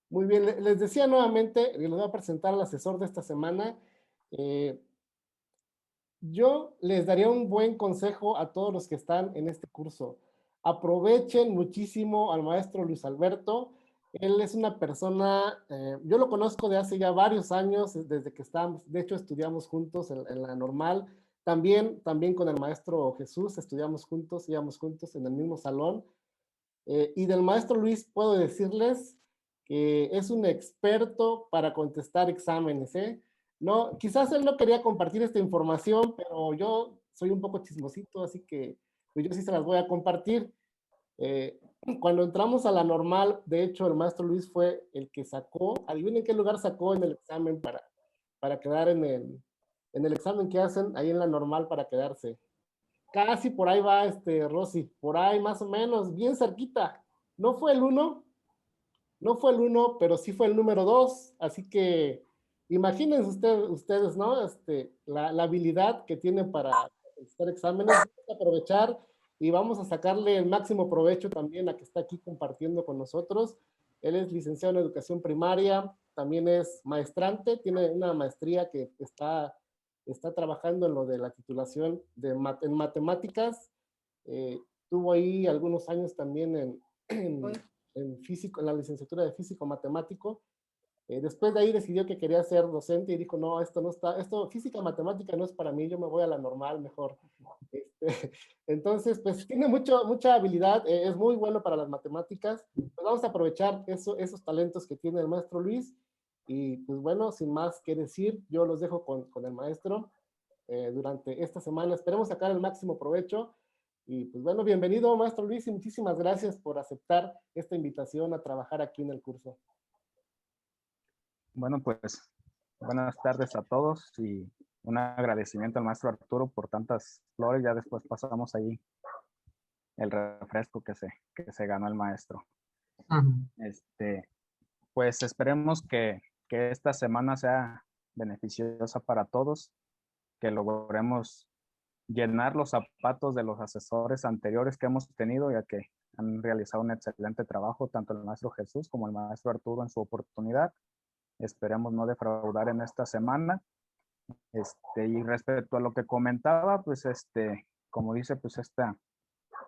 Muy bien, les decía nuevamente, les voy a presentar al asesor de esta semana. Eh, yo les daría un buen consejo a todos los que están en este curso. Aprovechen muchísimo al maestro Luis Alberto. Él es una persona, yo lo conozco de hace ya varios años, desde que estábamos, de hecho estudiamos juntos en la normal. También con el maestro Jesús estudiamos juntos, íbamos juntos en el mismo salón. Y del maestro Luis puedo decirles que es un experto para contestar exámenes, ¿eh? No, quizás él no quería compartir esta información, pero yo soy un poco chismosito, así que pues yo sí se las voy a compartir. Eh, Cuando entramos a la normal, de hecho, el maestro Luis fue el que sacó, adivinen qué lugar sacó en el examen para quedar en el examen que hacen ahí en la normal para quedarse. Casi por ahí va Rosy, por ahí más o menos, bien cerquita. No fue el uno, no fue el uno, pero sí fue el número dos, así que imagínense ustedes, ¿no? La habilidad que tiene para hacer exámenes, vamos a aprovechar y vamos a sacarle el máximo provecho también a que está aquí compartiendo con nosotros. Él es licenciado en educación primaria, también es maestrante, tiene una maestría que está trabajando en lo de la titulación en matemáticas. Tuvo ahí algunos años también en físico, en la licenciatura de físico matemático. Después de ahí decidió que quería ser docente y dijo, no, esto no está, esto, física matemática no es para mí, yo me voy a la normal mejor. Entonces, pues tiene mucha habilidad, es muy bueno para las matemáticas. Pues vamos a aprovechar esos talentos que tiene el maestro Luis. Y pues bueno, sin más que decir, yo los dejo con el maestro durante esta semana. Esperemos sacar el máximo provecho. Y pues bueno, bienvenido, maestro Luis, y muchísimas gracias por aceptar esta invitación a trabajar aquí en el curso. Bueno, pues buenas tardes a todos y un agradecimiento al maestro Arturo por tantas flores. Ya después pasamos ahí el refresco que se ganó el maestro. Pues esperemos que esta semana sea beneficiosa para todos, que logremos llenar los zapatos de los asesores anteriores que hemos tenido, ya que han realizado un excelente trabajo, tanto el maestro Jesús como el maestro Arturo en su oportunidad. Esperemos no defraudar en esta semana. Y respecto a lo que comentaba, pues como dice, pues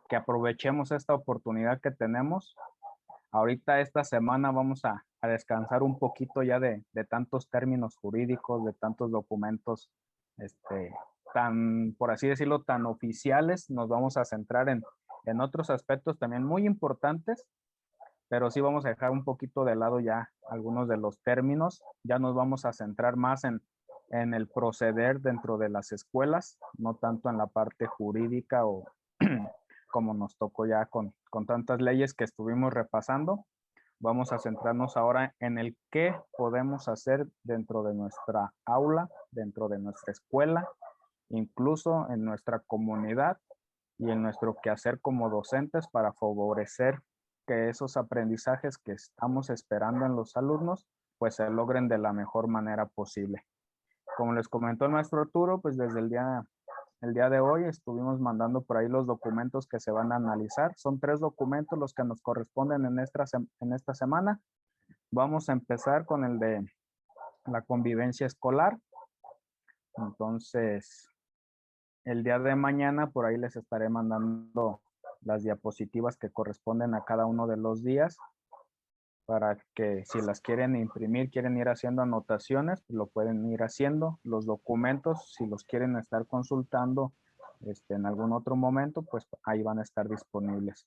que aprovechemos esta oportunidad que tenemos. Ahorita esta semana vamos a descansar un poquito ya de tantos términos jurídicos, de tantos documentos, tan, por así decirlo, tan oficiales. Nos vamos a centrar en otros aspectos también muy importantes, pero sí vamos a dejar un poquito de lado ya algunos de los términos. Ya nos vamos a centrar más en el proceder dentro de las escuelas, no tanto en la parte jurídica o como nos tocó ya con tantas leyes que estuvimos repasando. Vamos a centrarnos ahora en el qué podemos hacer dentro de nuestra aula, dentro de nuestra escuela, incluso en nuestra comunidad y en nuestro quehacer como docentes para favorecer que esos aprendizajes que estamos esperando en los alumnos pues se logren de la mejor manera posible. Como les comentó el maestro Arturo, pues desde el día de hoy estuvimos mandando por ahí los documentos que se van a analizar. Son 3 documentos los que nos corresponden en esta semana. Vamos a empezar con el de la convivencia escolar. Entonces, el día de mañana por ahí les estaré mandando las diapositivas que corresponden a cada uno de los días para que si las quieren imprimir, quieren ir haciendo anotaciones, pues lo pueden ir haciendo. Los documentos, si los quieren estar consultando en algún otro momento, pues ahí van a estar disponibles.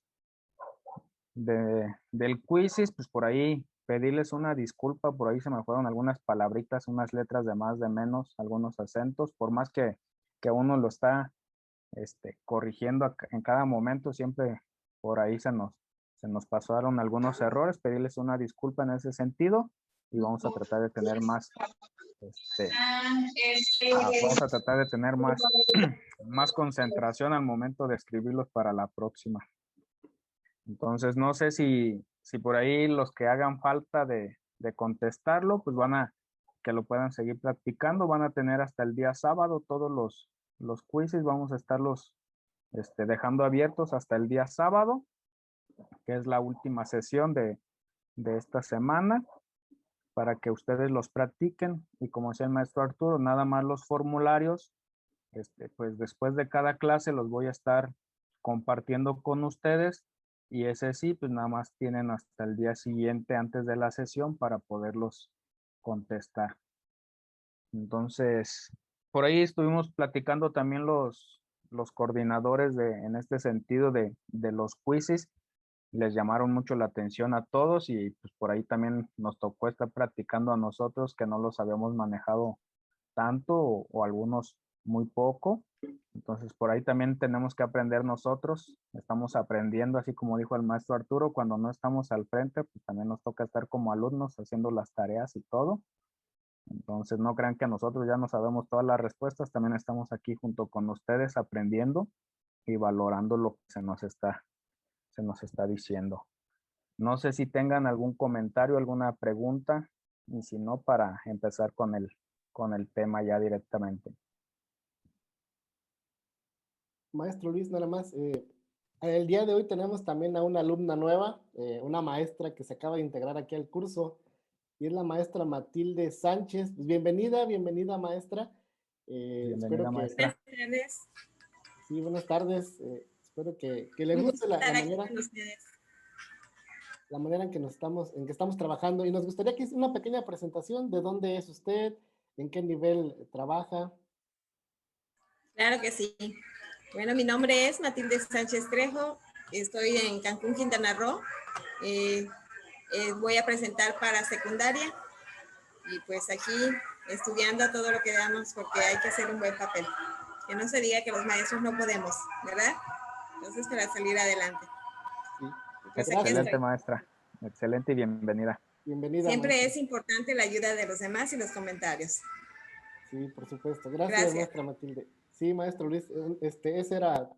Del quizzes, pues por ahí pedirles una disculpa, por ahí se me fueron algunas palabritas, unas letras de más, de menos, algunos acentos, por más que uno lo está corrigiendo en cada momento, siempre por ahí se nos pasaron algunos errores, pedirles una disculpa en ese sentido y vamos a tratar de tener más, vamos a tratar de tener más concentración al momento de escribirlos para la próxima. Entonces, no sé si por ahí los que hagan falta de contestarlo, pues que lo puedan seguir practicando, van a tener hasta el día sábado todos los quizzes, vamos a estarlos dejando abiertos hasta el día sábado que es la última sesión de esta semana, para que ustedes los practiquen. Y como decía el maestro Arturo, nada más los formularios, pues después de cada clase los voy a estar compartiendo con ustedes, y ese sí, pues nada más tienen hasta el día siguiente antes de la sesión para poderlos contestar. Entonces, por ahí estuvimos platicando también los coordinadores en este sentido de los quizzes. Les llamaron mucho la atención a todos, y pues por ahí también nos tocó estar practicando a nosotros que no los habíamos manejado tanto o algunos muy poco. Entonces por ahí también tenemos que aprender nosotros. Estamos aprendiendo, así como dijo el maestro Arturo, cuando no estamos al frente, pues también nos toca estar como alumnos haciendo las tareas y todo. Entonces no crean que nosotros ya no sabemos todas las respuestas, también estamos aquí junto con ustedes aprendiendo y valorando lo que se nos está diciendo. No sé si tengan algún comentario, alguna pregunta, y si no, para empezar con el tema ya directamente. Maestro Luis, nada más, el día de hoy tenemos también a una alumna nueva, una maestra que se acaba de integrar aquí al curso, y es la maestra Matilde Sánchez. Pues bienvenida, bienvenida maestra. Bienvenida, maestra. Buenas tardes. Sí, buenas tardes. Espero que le Un guste gusto estar aquí manera, con ustedes. la manera en que estamos trabajando, y nos gustaría que hice una pequeña presentación de dónde es usted, en qué nivel trabaja. Claro que sí. Bueno, mi nombre es Matilde Sánchez Trejo. Estoy en Cancún, Quintana Roo. Voy a presentar para secundaria y pues aquí estudiando todo lo que damos porque hay que hacer un buen papel. Que no se diga que los maestros no podemos, ¿verdad? Entonces, para salir adelante. Sí. Pues aquí Excelente, estoy. maestra. Excelente y bienvenida. Bienvenida, Siempre maestra. es importante la ayuda de los demás y los comentarios. Sí, por supuesto. Gracias, Gracias. maestra Matilde. Sí, maestro Luis, esa era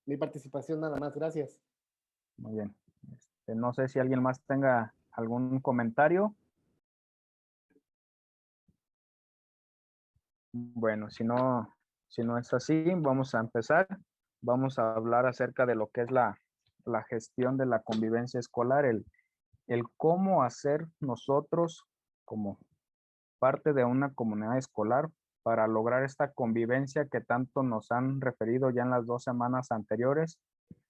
mi participación nada más. Gracias. Muy bien. No sé si alguien más tenga algún comentario. Bueno, si no es así, vamos a empezar. Vamos a hablar acerca de lo que es la gestión de la convivencia escolar, el cómo hacer nosotros como parte de una comunidad escolar para lograr esta convivencia que tanto nos han referido ya en las 2 semanas anteriores,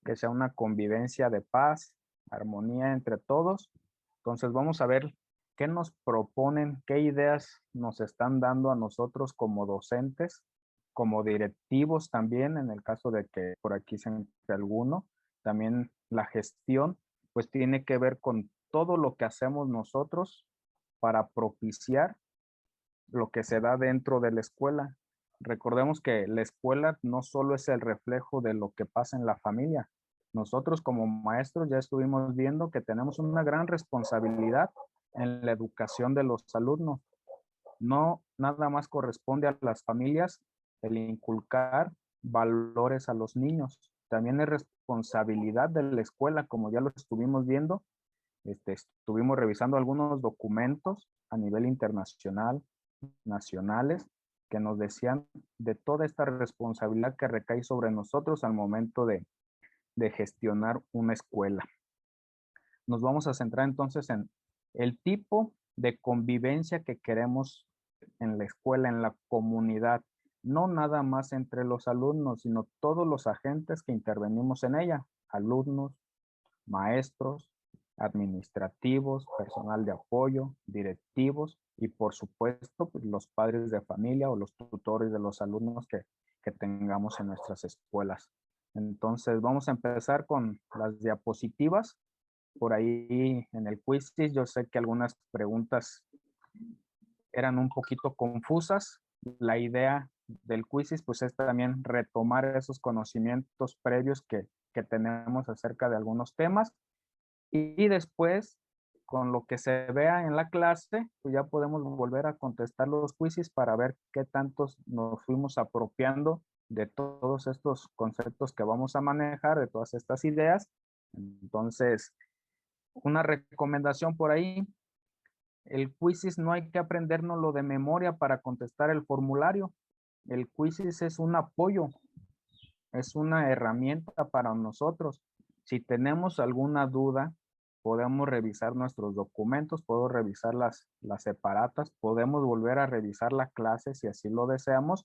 que sea una convivencia de paz, armonía entre todos. Entonces vamos a ver qué nos proponen, qué ideas nos están dando a nosotros como docentes, como directivos también, en el caso de que por aquí se encuentre alguno. También la gestión, pues tiene que ver con todo lo que hacemos nosotros para propiciar lo que se da dentro de la escuela. Recordemos que la escuela no solo es el reflejo de lo que pasa en la familia. Nosotros como maestros ya estuvimos viendo que tenemos una gran responsabilidad en la educación de los alumnos. No nada más corresponde a las familias el inculcar valores a los niños. También es responsabilidad de la escuela, como ya lo estuvimos viendo. Estuvimos revisando algunos documentos a nivel internacional, nacionales, que nos decían de toda esta responsabilidad que recae sobre nosotros al momento de gestionar una escuela. Nos vamos a centrar entonces en el tipo de convivencia que queremos en la escuela, en la comunidad, no nada más entre los alumnos, sino todos los agentes que intervenimos en ella, alumnos, maestros, administrativos, personal de apoyo, directivos y por supuesto pues, los padres de familia o los tutores de los alumnos que tengamos en nuestras escuelas. Entonces vamos a empezar con las diapositivas. Por ahí en el quiz yo sé que algunas preguntas eran un poquito confusas. La idea del quiz pues es también retomar esos conocimientos previos que tenemos acerca de algunos temas. Y después, con lo que se vea en la clase, pues ya podemos volver a contestar los quizzes para ver qué tantos nos fuimos apropiando de todos estos conceptos que vamos a manejar, de todas estas ideas. Entonces, una recomendación por ahí, el quizzes no hay que aprendérnoslo de memoria para contestar el formulario. El quizzes es un apoyo, es una herramienta para nosotros. Si tenemos alguna duda, podemos revisar nuestros documentos, puedo revisar las separatas, podemos volver a revisar la clase si así lo deseamos,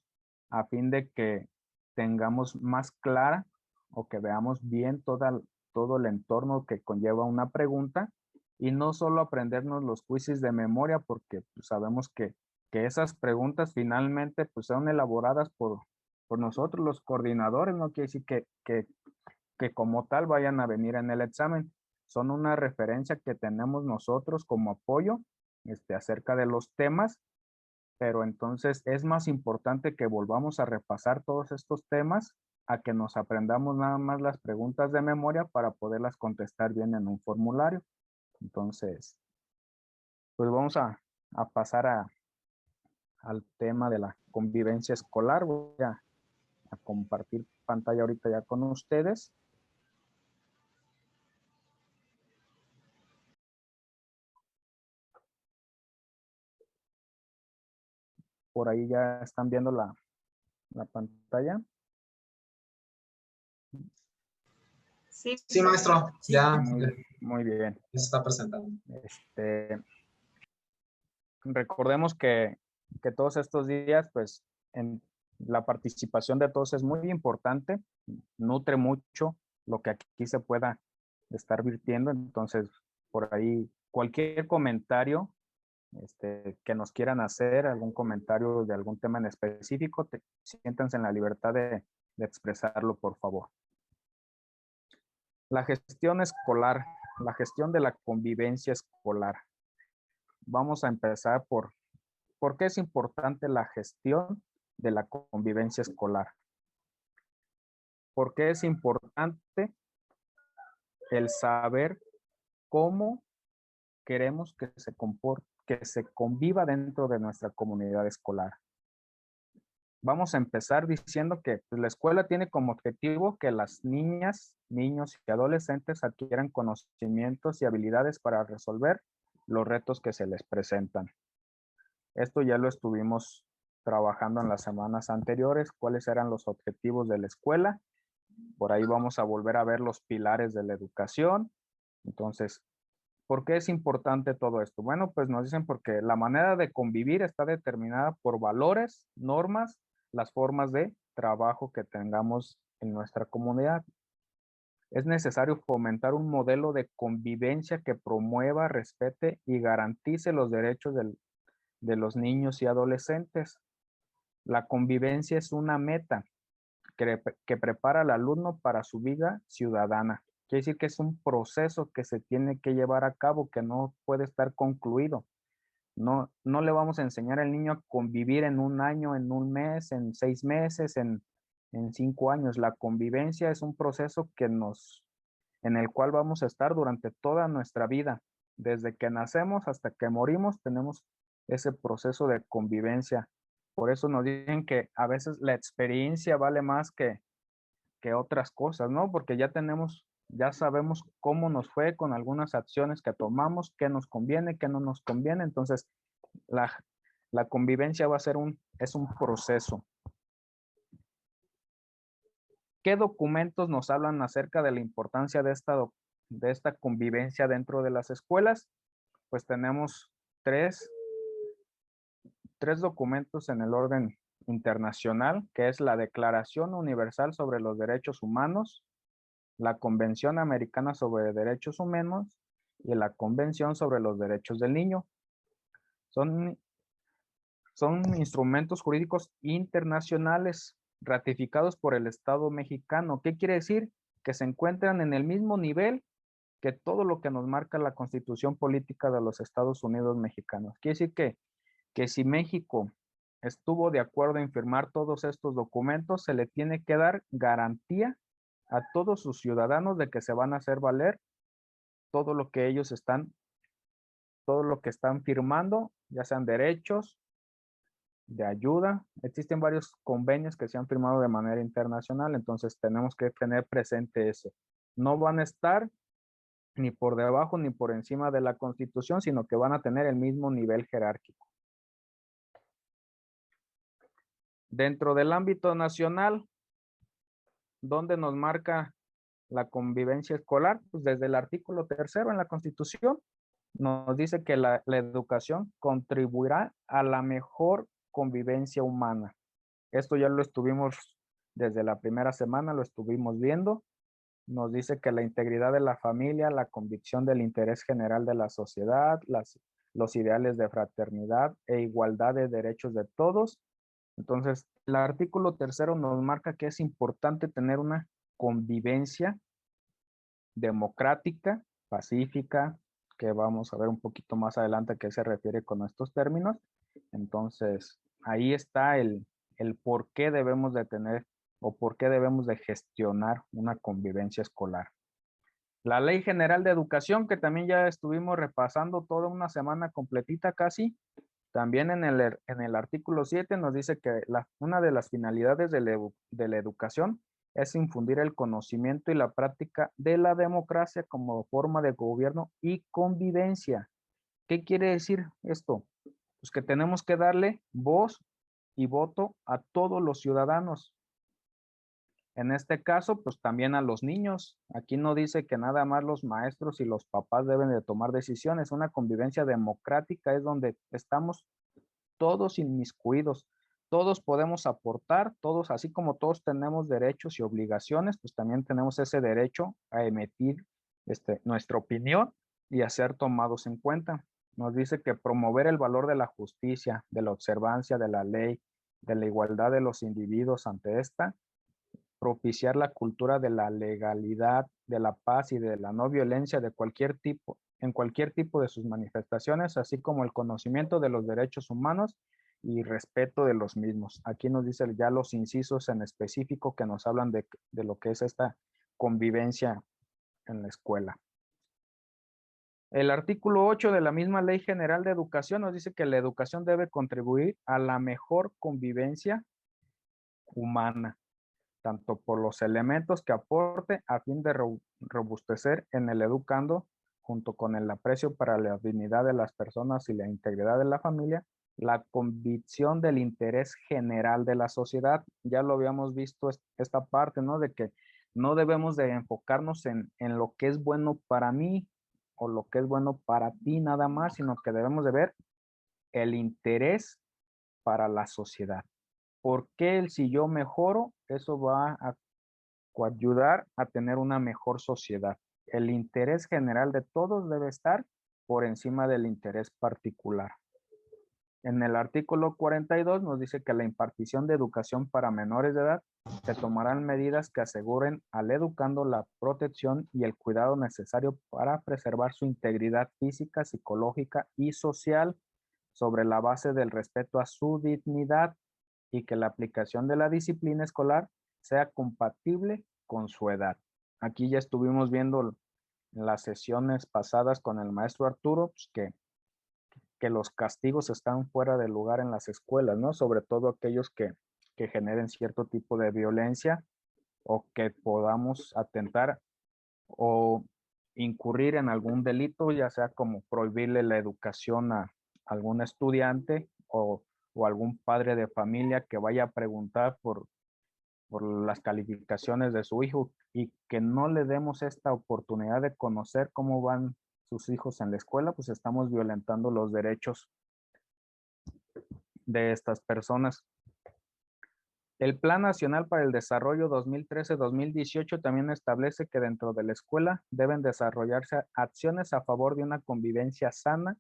a fin de que tengamos más clara o que veamos bien todo el entorno que conlleva una pregunta y no solo aprendernos los quizzes de memoria, porque pues, sabemos que esas preguntas finalmente pues son elaboradas por nosotros los coordinadores, no quiere decir que como tal vayan a venir en el examen. Son una referencia que tenemos nosotros como apoyo acerca de los temas, pero entonces es más importante que volvamos a repasar todos estos temas a que nos aprendamos nada más las preguntas de memoria para poderlas contestar bien en un formulario. Entonces, pues vamos a pasar al tema de la convivencia escolar. Voy a compartir pantalla ahorita ya con ustedes. Por ahí ya están viendo la pantalla. Sí, Sí, maestro, sí. ya Muy bien. se está presentando. Recordemos que todos estos días, pues, la participación de todos es muy importante, nutre mucho lo que aquí se pueda estar virtiendo. Entonces, por ahí, cualquier comentario que nos quieran hacer, algún comentario de algún tema en específico, siéntanse en la libertad de expresarlo, por favor. La gestión escolar, la gestión de la convivencia escolar. Vamos a empezar por qué es importante la gestión de la convivencia escolar. ¿Por qué es importante el saber cómo queremos que se conviva dentro de nuestra comunidad escolar? Vamos a empezar diciendo que pues, la escuela tiene como objetivo que las niñas, niños y adolescentes adquieran conocimientos y habilidades para resolver los retos que se les presentan. Esto ya lo estuvimos trabajando en las semanas anteriores, cuáles eran los objetivos de la escuela. Por ahí vamos a volver a ver los pilares de la educación. Entonces, ¿por qué es importante todo esto? Bueno, pues nos dicen porque la manera de convivir está determinada por valores, normas, las formas de trabajo que tengamos en nuestra comunidad. Es necesario fomentar un modelo de convivencia que promueva, respete y garantice los derechos de los niños y adolescentes. La convivencia es una meta que prepara al alumno para su vida ciudadana. Quiere decir que es un proceso que se tiene que llevar a cabo, que no puede estar concluido. No le vamos a enseñar al niño a convivir en un año, en un mes, en 6 meses, en 5 años. La convivencia es un proceso en el cual vamos a estar durante toda nuestra vida. Desde que nacemos hasta que morimos tenemos ese proceso de convivencia. Por eso nos dicen que a veces la experiencia vale más que otras cosas, ¿no? Porque ya sabemos cómo nos fue con algunas acciones que tomamos, qué nos conviene, qué no nos conviene. Entonces, la convivencia va a ser es un proceso. ¿Qué documentos nos hablan acerca de la importancia de esta convivencia dentro de las escuelas? Pues tenemos tres documentos en el orden internacional, que es la Declaración Universal sobre los Derechos Humanos, la Convención Americana sobre Derechos Humanos y la Convención sobre los Derechos del Niño. Son instrumentos jurídicos internacionales ratificados por el Estado mexicano. ¿Qué quiere decir? Que se encuentran en el mismo nivel que todo lo que nos marca la Constitución Política de los Estados Unidos mexicanos. Quiere decir que si México estuvo de acuerdo en firmar todos estos documentos, se le tiene que dar garantía a todos sus ciudadanos de que se van a hacer valer todo lo que están firmando, ya sean derechos, de ayuda. Existen varios convenios que se han firmado de manera internacional, entonces tenemos que tener presente eso. No van a estar ni por debajo ni por encima de la Constitución, sino que van a tener el mismo nivel jerárquico. Dentro del ámbito nacional, ¿dónde nos marca la convivencia escolar, pues desde el artículo 3º en la Constitución nos dice que la educación contribuirá a la mejor convivencia humana. Esto ya lo estuvimos desde la primera semana, lo estuvimos viendo. Nos dice que la integridad de la familia, la convicción del interés general de la sociedad, los ideales de fraternidad e igualdad de derechos de todos. Entonces, el artículo 3º nos marca que es importante tener una convivencia democrática, pacífica, que vamos a ver un poquito más adelante a qué se refiere con estos términos. Entonces, ahí está el por qué debemos de tener o por qué debemos de gestionar una convivencia escolar. La Ley General de Educación, que también ya estuvimos repasando toda una semana completita casi, también en el artículo 7 nos dice que una de las finalidades de la educación es infundir el conocimiento y la práctica de la democracia como forma de gobierno y convivencia. ¿Qué quiere decir esto? Pues que tenemos que darle voz y voto a todos los ciudadanos. En este caso, pues también a los niños. Aquí no dice que nada más los maestros y los papás deben de tomar decisiones. Una convivencia democrática es donde estamos todos inmiscuidos. Todos podemos aportar, todos, así como todos tenemos derechos y obligaciones, pues también tenemos ese derecho a emitir nuestra opinión y a ser tomados en cuenta. Nos dice que promover el valor de la justicia, de la observancia de la ley, de la igualdad de los individuos ante esta, propiciar la cultura de la legalidad, de la paz y de la no violencia de cualquier tipo, en cualquier tipo de sus manifestaciones, así como el conocimiento de los derechos humanos y respeto de los mismos. Aquí nos dice ya los incisos en específico que nos hablan de lo que es esta convivencia en la escuela. El artículo 8 de la misma Ley General de Educación nos dice que la educación debe contribuir a la mejor convivencia humana, tanto por los elementos que aporte a fin de robustecer en el educando, junto con el aprecio para la dignidad de las personas y la integridad de la familia, la convicción del interés general de la sociedad. Ya lo habíamos visto esta parte, ¿no? De que no debemos de enfocarnos en lo que es bueno para mí o lo que es bueno para ti nada más, sino que debemos de ver el interés para la sociedad. Porque si yo mejoro, eso va a ayudar a tener una mejor sociedad. El interés general de todos debe estar por encima del interés particular. En el artículo 42 nos dice que la impartición de educación para menores de edad se tomarán medidas que aseguren al educando la protección y el cuidado necesario para preservar su integridad física, psicológica y social sobre la base del respeto a su dignidad y que la aplicación de la disciplina escolar sea compatible con su edad. Aquí ya estuvimos viendo en las sesiones pasadas con el maestro Arturo, pues que los castigos están fuera de lugar en las escuelas, ¿no? Sobre todo aquellos que generen cierto tipo de violencia o que podamos atentar o incurrir en algún delito, ya sea como prohibirle la educación a algún estudiante o algún padre de familia que vaya a preguntar por las calificaciones de su hijo y que no le demos esta oportunidad de conocer cómo van sus hijos en la escuela, pues estamos violentando los derechos de estas personas. El Plan Nacional para el Desarrollo 2013-2018 también establece que dentro de la escuela deben desarrollarse acciones a favor de una convivencia sana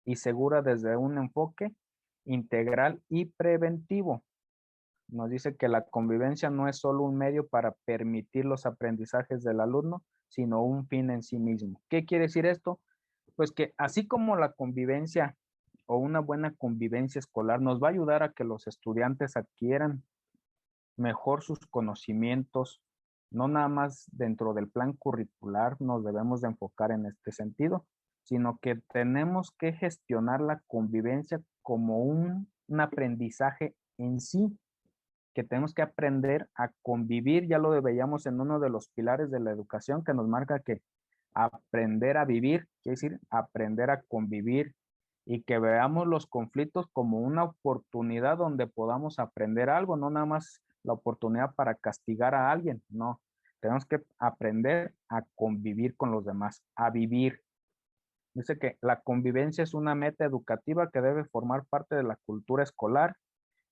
y segura desde un enfoque integral y preventivo. Nos dice que la convivencia no es solo un medio para permitir los aprendizajes del alumno, sino un fin en sí mismo. ¿Qué quiere decir esto? Pues que así como la convivencia o una buena convivencia escolar nos va a ayudar a que los estudiantes adquieran mejor sus conocimientos, no nada más dentro del plan curricular nos debemos de enfocar en este sentido, sino que tenemos que gestionar la convivencia como un aprendizaje en sí, que tenemos que aprender a convivir, ya lo veíamos en uno de los pilares de la educación que nos marca que aprender a vivir, quiere decir aprender a convivir y que veamos los conflictos como una oportunidad donde podamos aprender algo, no nada más la oportunidad para castigar a alguien, no, Tenemos que aprender a convivir con los demás, a vivir. Dice que la convivencia es una meta educativa que debe formar parte de la cultura escolar,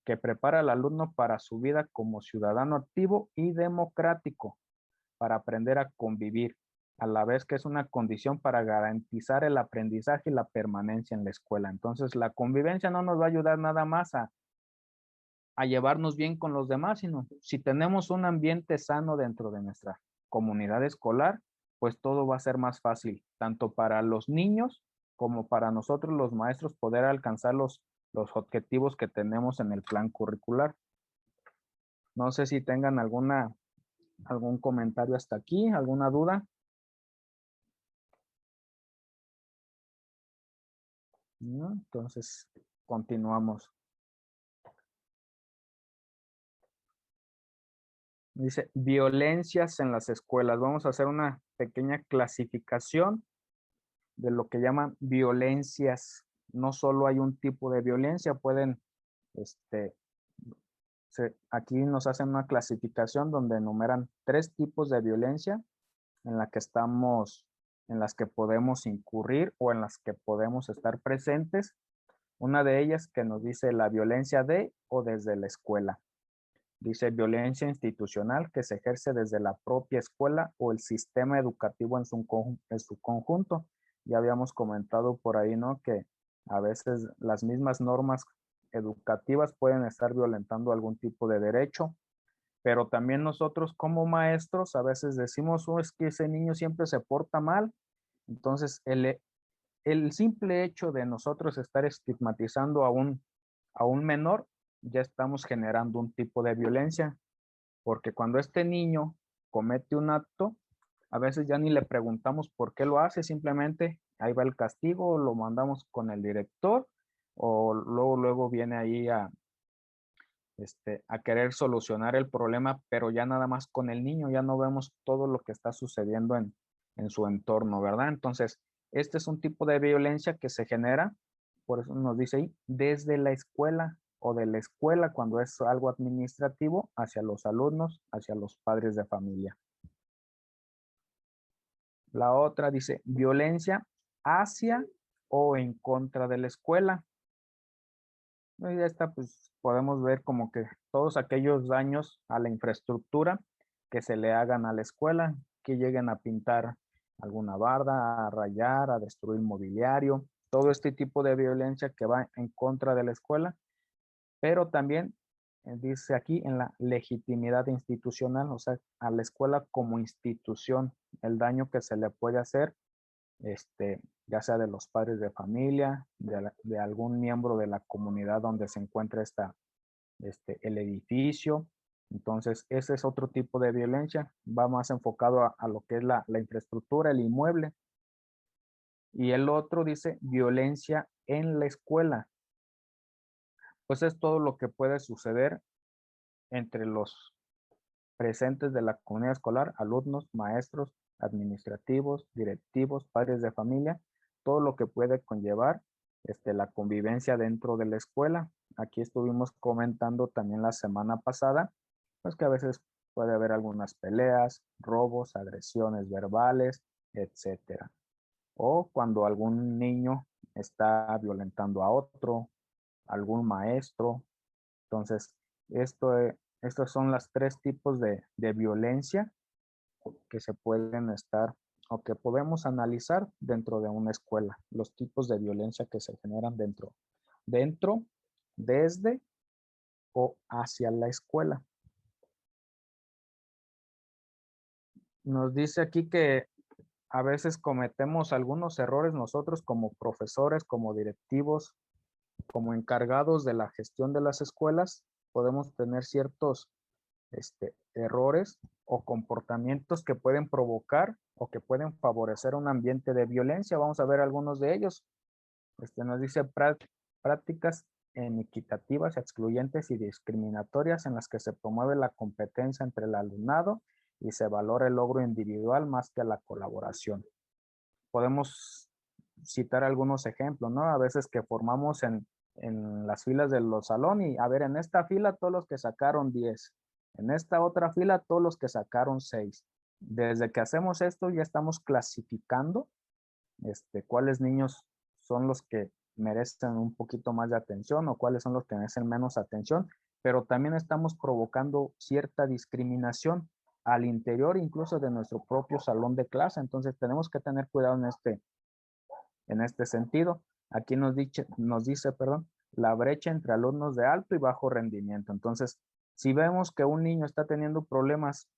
que prepara al alumno para su vida como ciudadano activo y democrático, para aprender a convivir, a la vez que es una condición para garantizar el aprendizaje y la permanencia en la escuela. Entonces, la convivencia no nos va a ayudar nada más a llevarnos bien con los demás, sino si tenemos un ambiente sano dentro de nuestra comunidad escolar, pues todo va a ser más fácil, tanto para los niños como para nosotros los maestros poder alcanzar los objetivos que tenemos en el plan curricular. No sé si tengan algún comentario hasta aquí, alguna duda. ¿No? Entonces, continuamos. Dice, violencias en las escuelas. Vamos a hacer una pequeña clasificación de lo que llaman violencias. No solo hay un tipo de violencia, pueden, aquí nos hacen una clasificación donde enumeran 3 tipos de violencia en la que en las que podemos incurrir o en las que podemos estar presentes. Una de ellas que nos dice la violencia de o desde la escuela. Dice violencia institucional que se ejerce desde la propia escuela o el sistema educativo en su conjunto. Ya habíamos comentado por ahí, ¿no? Que a veces las mismas normas educativas pueden estar violentando algún tipo de derecho, pero también nosotros como maestros a veces decimos, oh, es que ese niño siempre se porta mal. Entonces, el simple hecho de nosotros estar estigmatizando a un menor, ya estamos generando un tipo de violencia, porque cuando este niño comete un acto, a veces ya ni le preguntamos por qué lo hace, simplemente ahí va el castigo, lo mandamos con el director, o luego viene ahí a querer solucionar el problema, pero ya nada más con el niño, ya no vemos todo lo que está sucediendo en su entorno, ¿verdad? Entonces, este es un tipo de violencia que se genera, por eso nos dice ahí, desde la escuela o de la escuela cuando es algo administrativo hacia los alumnos, hacia los padres de familia. La otra dice violencia hacia o en contra de la escuela. Y esta pues podemos ver como que todos aquellos daños a la infraestructura que se le hagan a la escuela, que lleguen a pintar alguna barda, a rayar, a destruir mobiliario, todo este tipo de violencia que va en contra de la escuela, pero también dice aquí en la legitimidad institucional, o sea, a la escuela como institución, el daño que se le puede hacer, ya sea de los padres de familia, de algún miembro de la comunidad donde se encuentra el edificio. Entonces, ese es otro tipo de violencia, va más enfocado a lo que es la infraestructura, el inmueble. Y el otro dice violencia en la escuela. Pues es todo lo que puede suceder entre los presentes de la comunidad escolar, alumnos, maestros, administrativos, directivos, padres de familia, todo lo que puede conllevar la convivencia dentro de la escuela. Aquí estuvimos comentando también la semana pasada, pues que a veces puede haber algunas peleas, robos, agresiones verbales, etcétera. O cuando algún niño está violentando a otro, algún maestro. Entonces, estos son los 3 tipos de violencia que se pueden estar o que podemos analizar dentro de una escuela. Los tipos de violencia que se generan dentro, desde o hacia la escuela. Nos dice aquí que a veces cometemos algunos errores nosotros como profesores, como directivos, como encargados de la gestión de las escuelas, podemos tener ciertos errores o comportamientos que pueden provocar o que pueden favorecer un ambiente de violencia. Vamos a ver algunos de ellos. Nos dice prácticas inequitativas, excluyentes y discriminatorias en las que se promueve la competencia entre el alumnado y se valora el logro individual más que la colaboración. Podemos citar algunos ejemplos, ¿no? A veces que formamos en las filas de los salones y a ver, en esta fila todos los que sacaron 10, en esta otra fila todos los que sacaron 6. Desde que hacemos esto ya estamos clasificando cuáles niños son los que merecen un poquito más de atención o cuáles son los que merecen menos atención, pero también estamos provocando cierta discriminación al interior incluso de nuestro propio salón de clase. Entonces tenemos que tener cuidado en este sentido. Aquí nos dice, perdón, la brecha entre alumnos de alto y bajo rendimiento. Entonces, si vemos que un niño está teniendo problemas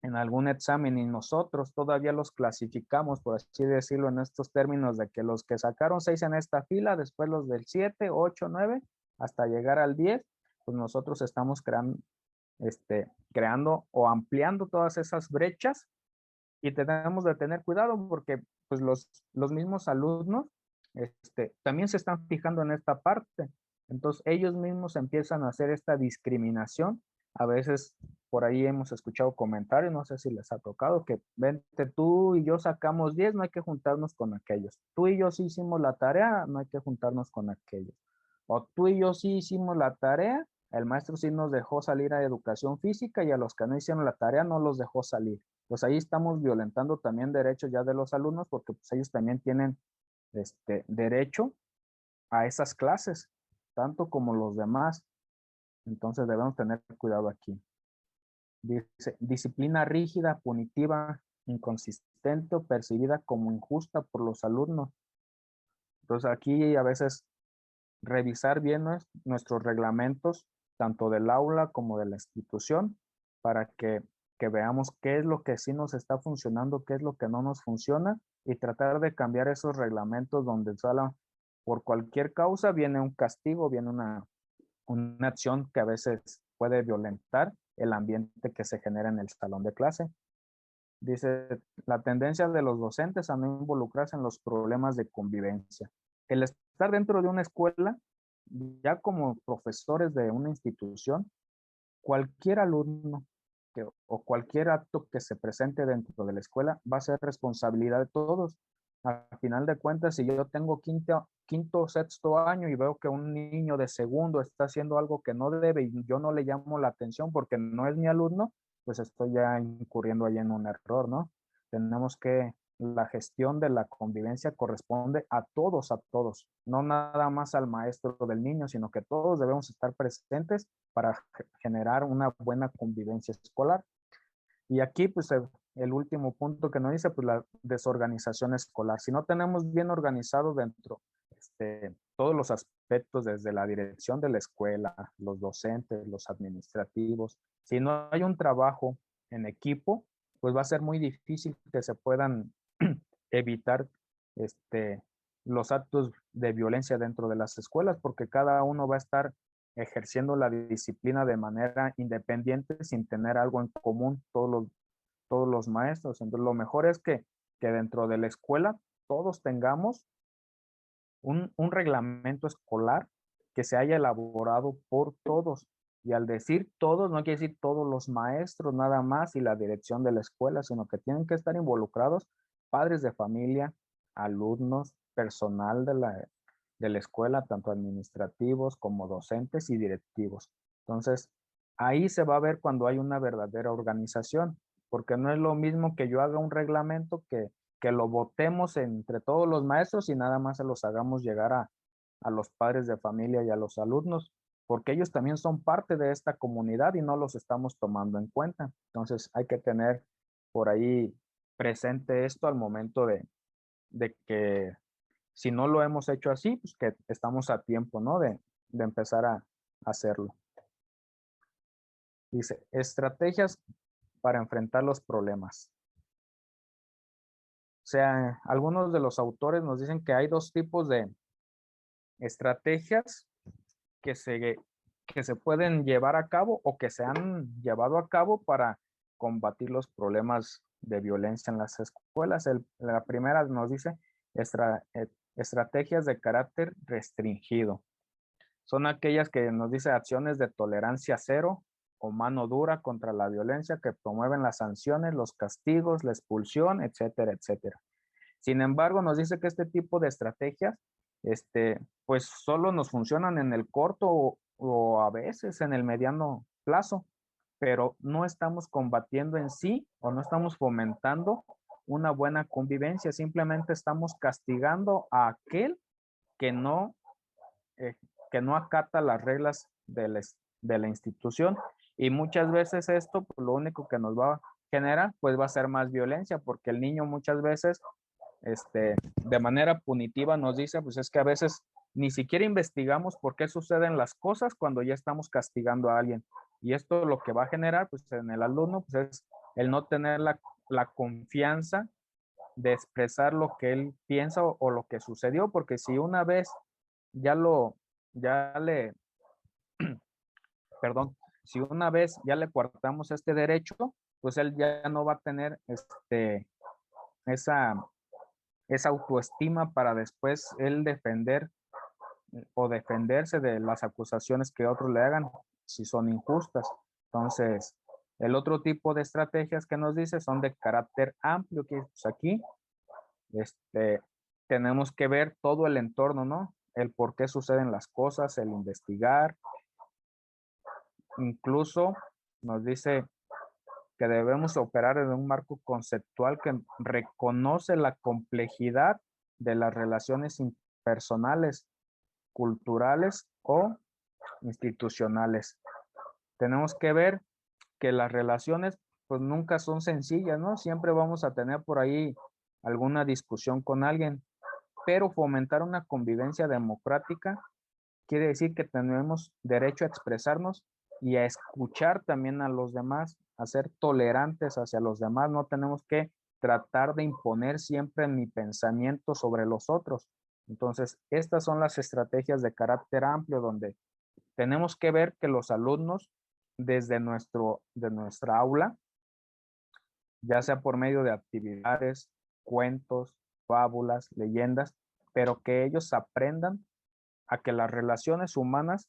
en algún examen y nosotros todavía los clasificamos, por así decirlo, en estos términos de que los que sacaron 6 en esta fila, después los del 7, 8, 9, hasta llegar al 10, pues nosotros estamos creando o ampliando todas esas brechas y tenemos de tener cuidado porque pues los mismos alumnos también se están fijando en esta parte. Entonces ellos mismos empiezan a hacer esta discriminación. A veces por ahí hemos escuchado comentarios, no sé si les ha tocado, que vente, tú y yo sacamos 10, no hay que juntarnos con aquellos. Tú y yo sí hicimos la tarea, no hay que juntarnos con aquellos. O tú y yo sí hicimos la tarea, el maestro sí nos dejó salir a educación física y a los que no hicieron la tarea no los dejó salir. Pues ahí estamos violentando también derechos ya de los alumnos porque pues ellos también tienen derecho a esas clases, tanto como los demás. Entonces debemos tener cuidado aquí. Dice, disciplina rígida, punitiva, inconsistente o percibida como injusta por los alumnos. Entonces aquí a veces revisar bien nuestros reglamentos, tanto del aula como de la institución, para que veamos qué es lo que sí nos está funcionando, qué es lo que no nos funciona y tratar de cambiar esos reglamentos donde solo por cualquier causa viene un castigo, viene una acción que a veces puede violentar el ambiente que se genera en el salón de clase. Dice, la tendencia de los docentes a no involucrarse en los problemas de convivencia. El estar dentro de una escuela, ya como profesores de una institución, cualquier alumno o cualquier acto que se presente dentro de la escuela va a ser responsabilidad de todos. Al final de cuentas, si yo tengo quinto o sexto año y veo que un niño de segundo está haciendo algo que no debe y yo no le llamo la atención porque no es mi alumno, pues estoy ya incurriendo ahí en un error, ¿no? Tenemos que, la gestión de la convivencia corresponde a todos, no nada más al maestro del niño, sino que todos debemos estar presentes para generar una buena convivencia escolar. Y aquí, pues, el último punto que nos dice, pues, la desorganización escolar. Si no tenemos bien organizado dentro todos los aspectos, desde la dirección de la escuela, los docentes, los administrativos, si no hay un trabajo en equipo, pues va a ser muy difícil que se puedan evitar los actos de violencia dentro de las escuelas, porque cada uno va a estar ejerciendo la disciplina de manera independiente sin tener algo en común todos los maestros. Entonces, lo mejor es que dentro de la escuela todos tengamos un reglamento escolar que se haya elaborado por todos. Y al decir todos, no quiere decir todos los maestros nada más y la dirección de la escuela, sino que tienen que estar involucrados padres de familia, alumnos, personal de la escuela, tanto administrativos como docentes y directivos. Entonces, ahí se va a ver cuando hay una verdadera organización, porque no es lo mismo que yo haga un reglamento que lo votemos entre todos los maestros y nada más se los hagamos llegar a los padres de familia y a los alumnos, porque ellos también son parte de esta comunidad y no los estamos tomando en cuenta. Entonces hay que tener por ahí presente esto al momento de que si no lo hemos hecho así, pues que estamos a tiempo, ¿no? De empezar a hacerlo. Dice, estrategias para enfrentar los problemas. O sea, algunos de los autores nos dicen que hay dos tipos de estrategias que se pueden llevar a cabo o que se han llevado a cabo para combatir los problemas de violencia en las escuelas. La primera nos dice estrategias de carácter restringido. Son aquellas que nos dice acciones de tolerancia cero o mano dura contra la violencia que promueven las sanciones, los castigos, la expulsión, etcétera, etcétera. Sin embargo, nos dice que este tipo de estrategias, pues solo nos funcionan en el corto o a veces en el mediano plazo. pero no estamos combatiendo en sí o no estamos fomentando una buena convivencia, simplemente estamos castigando a aquel que no, eh, que no acata las reglas de la institución. Y muchas veces esto, pues, lo único que nos va a generar, pues va a ser más violencia, porque el niño muchas veces, de manera punitiva nos dice, pues es que a veces ni siquiera investigamos por qué suceden las cosas cuando ya estamos castigando a alguien. Y esto lo que va a generar, pues en el alumno, pues es el no tener la confianza de expresar lo que él piensa o lo que sucedió, porque si una vez ya le, perdón, si una vez ya le coartamos este derecho, pues él ya no va a tener esa, esa autoestima para después él defender o defenderse de las acusaciones que otros le hagan si son injustas. Entonces, el otro tipo de estrategias que nos dice son de carácter amplio, que pues aquí tenemos que ver todo el entorno, ¿no? El por qué suceden las cosas, el investigar. Incluso nos dice que debemos operar en un marco conceptual que reconoce la complejidad de las relaciones personales, culturales o institucionales. Tenemos que ver que las relaciones pues nunca son sencillas, ¿no? Siempre vamos a tener por ahí alguna discusión con alguien, pero fomentar una convivencia democrática quiere decir que tenemos derecho a expresarnos y a escuchar también a los demás, a ser tolerantes hacia los demás. No tenemos que tratar de imponer siempre mi pensamiento sobre los otros. Entonces, estas son las estrategias de carácter amplio donde tenemos que ver que los alumnos desde de nuestra aula, ya sea por medio de actividades, cuentos, fábulas, leyendas, pero que ellos aprendan a que las relaciones humanas,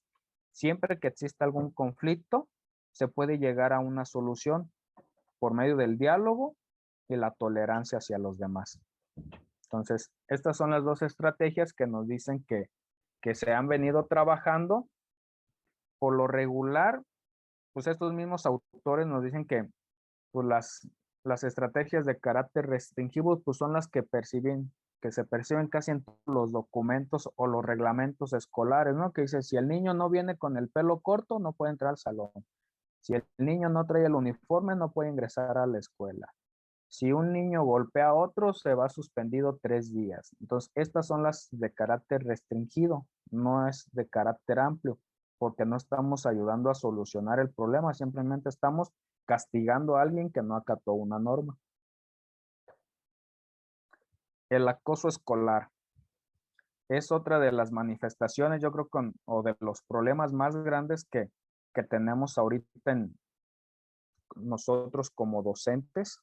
siempre que exista algún conflicto, se puede llegar a una solución por medio del diálogo y la tolerancia hacia los demás. Entonces, estas son las dos estrategias que nos dicen que se han venido trabajando. Por lo regular, pues estos mismos autores nos dicen que pues las estrategias de carácter restringido pues son las que se perciben casi en todos los documentos o los reglamentos escolares, ¿no? Que dice, si el niño no viene con el pelo corto, no puede entrar al salón. Si el niño no trae el uniforme, no puede ingresar a la escuela. Si un niño golpea a otro, se va suspendido 3 días. Entonces, estas son las de carácter restringido, no es de carácter amplio, porque no estamos ayudando a solucionar el problema, simplemente estamos castigando a alguien que no acató una norma. El acoso escolar es otra de las manifestaciones, yo creo, o de los problemas más grandes que tenemos ahorita en nosotros como docentes.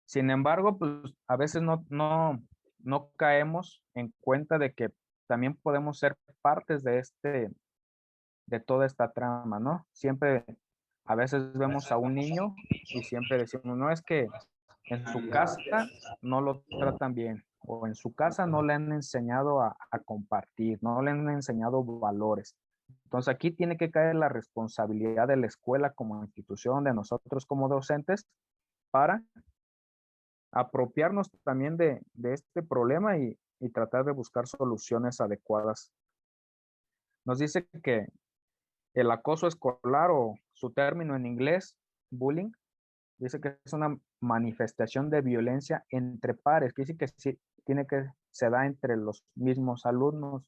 Sin embargo, pues a veces no caemos en cuenta de que también podemos ser partes de toda esta trama, ¿no? Siempre, a veces vemos a un niño y siempre decimos, no, es que en su casa no lo tratan bien o en su casa no le han enseñado a compartir, no le han enseñado valores. Entonces aquí tiene que caer la responsabilidad de la escuela como institución, de nosotros como docentes, para apropiarnos también de este problema y tratar de buscar soluciones adecuadas. Nos dice que el acoso escolar o su término en inglés, bullying, dice que es una manifestación de violencia entre pares, que dice que sí, se da entre los mismos alumnos,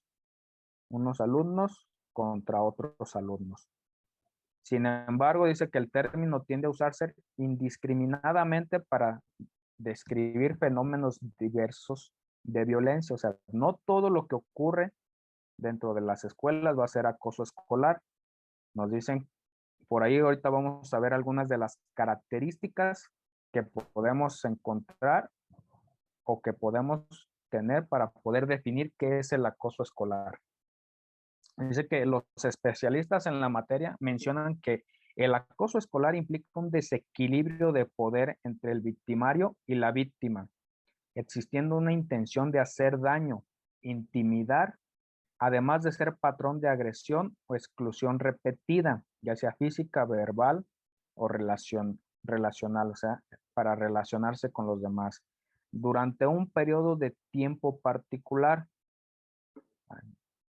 unos alumnos contra otros alumnos. Sin embargo, dice que el término tiende a usarse indiscriminadamente para describir fenómenos diversos de violencia. O sea, no todo lo que ocurre dentro de las escuelas va a ser acoso escolar. Nos dicen por ahí, ahorita vamos a ver algunas de las características que podemos encontrar o que podemos tener para poder definir qué es el acoso escolar. Dice que los especialistas en la materia mencionan que el acoso escolar implica un desequilibrio de poder entre el victimario y la víctima, existiendo una intención de hacer daño, intimidar además de ser patrón de agresión o exclusión repetida, ya sea física, verbal o relacional, o sea, para relacionarse con los demás, durante un periodo de tiempo particular.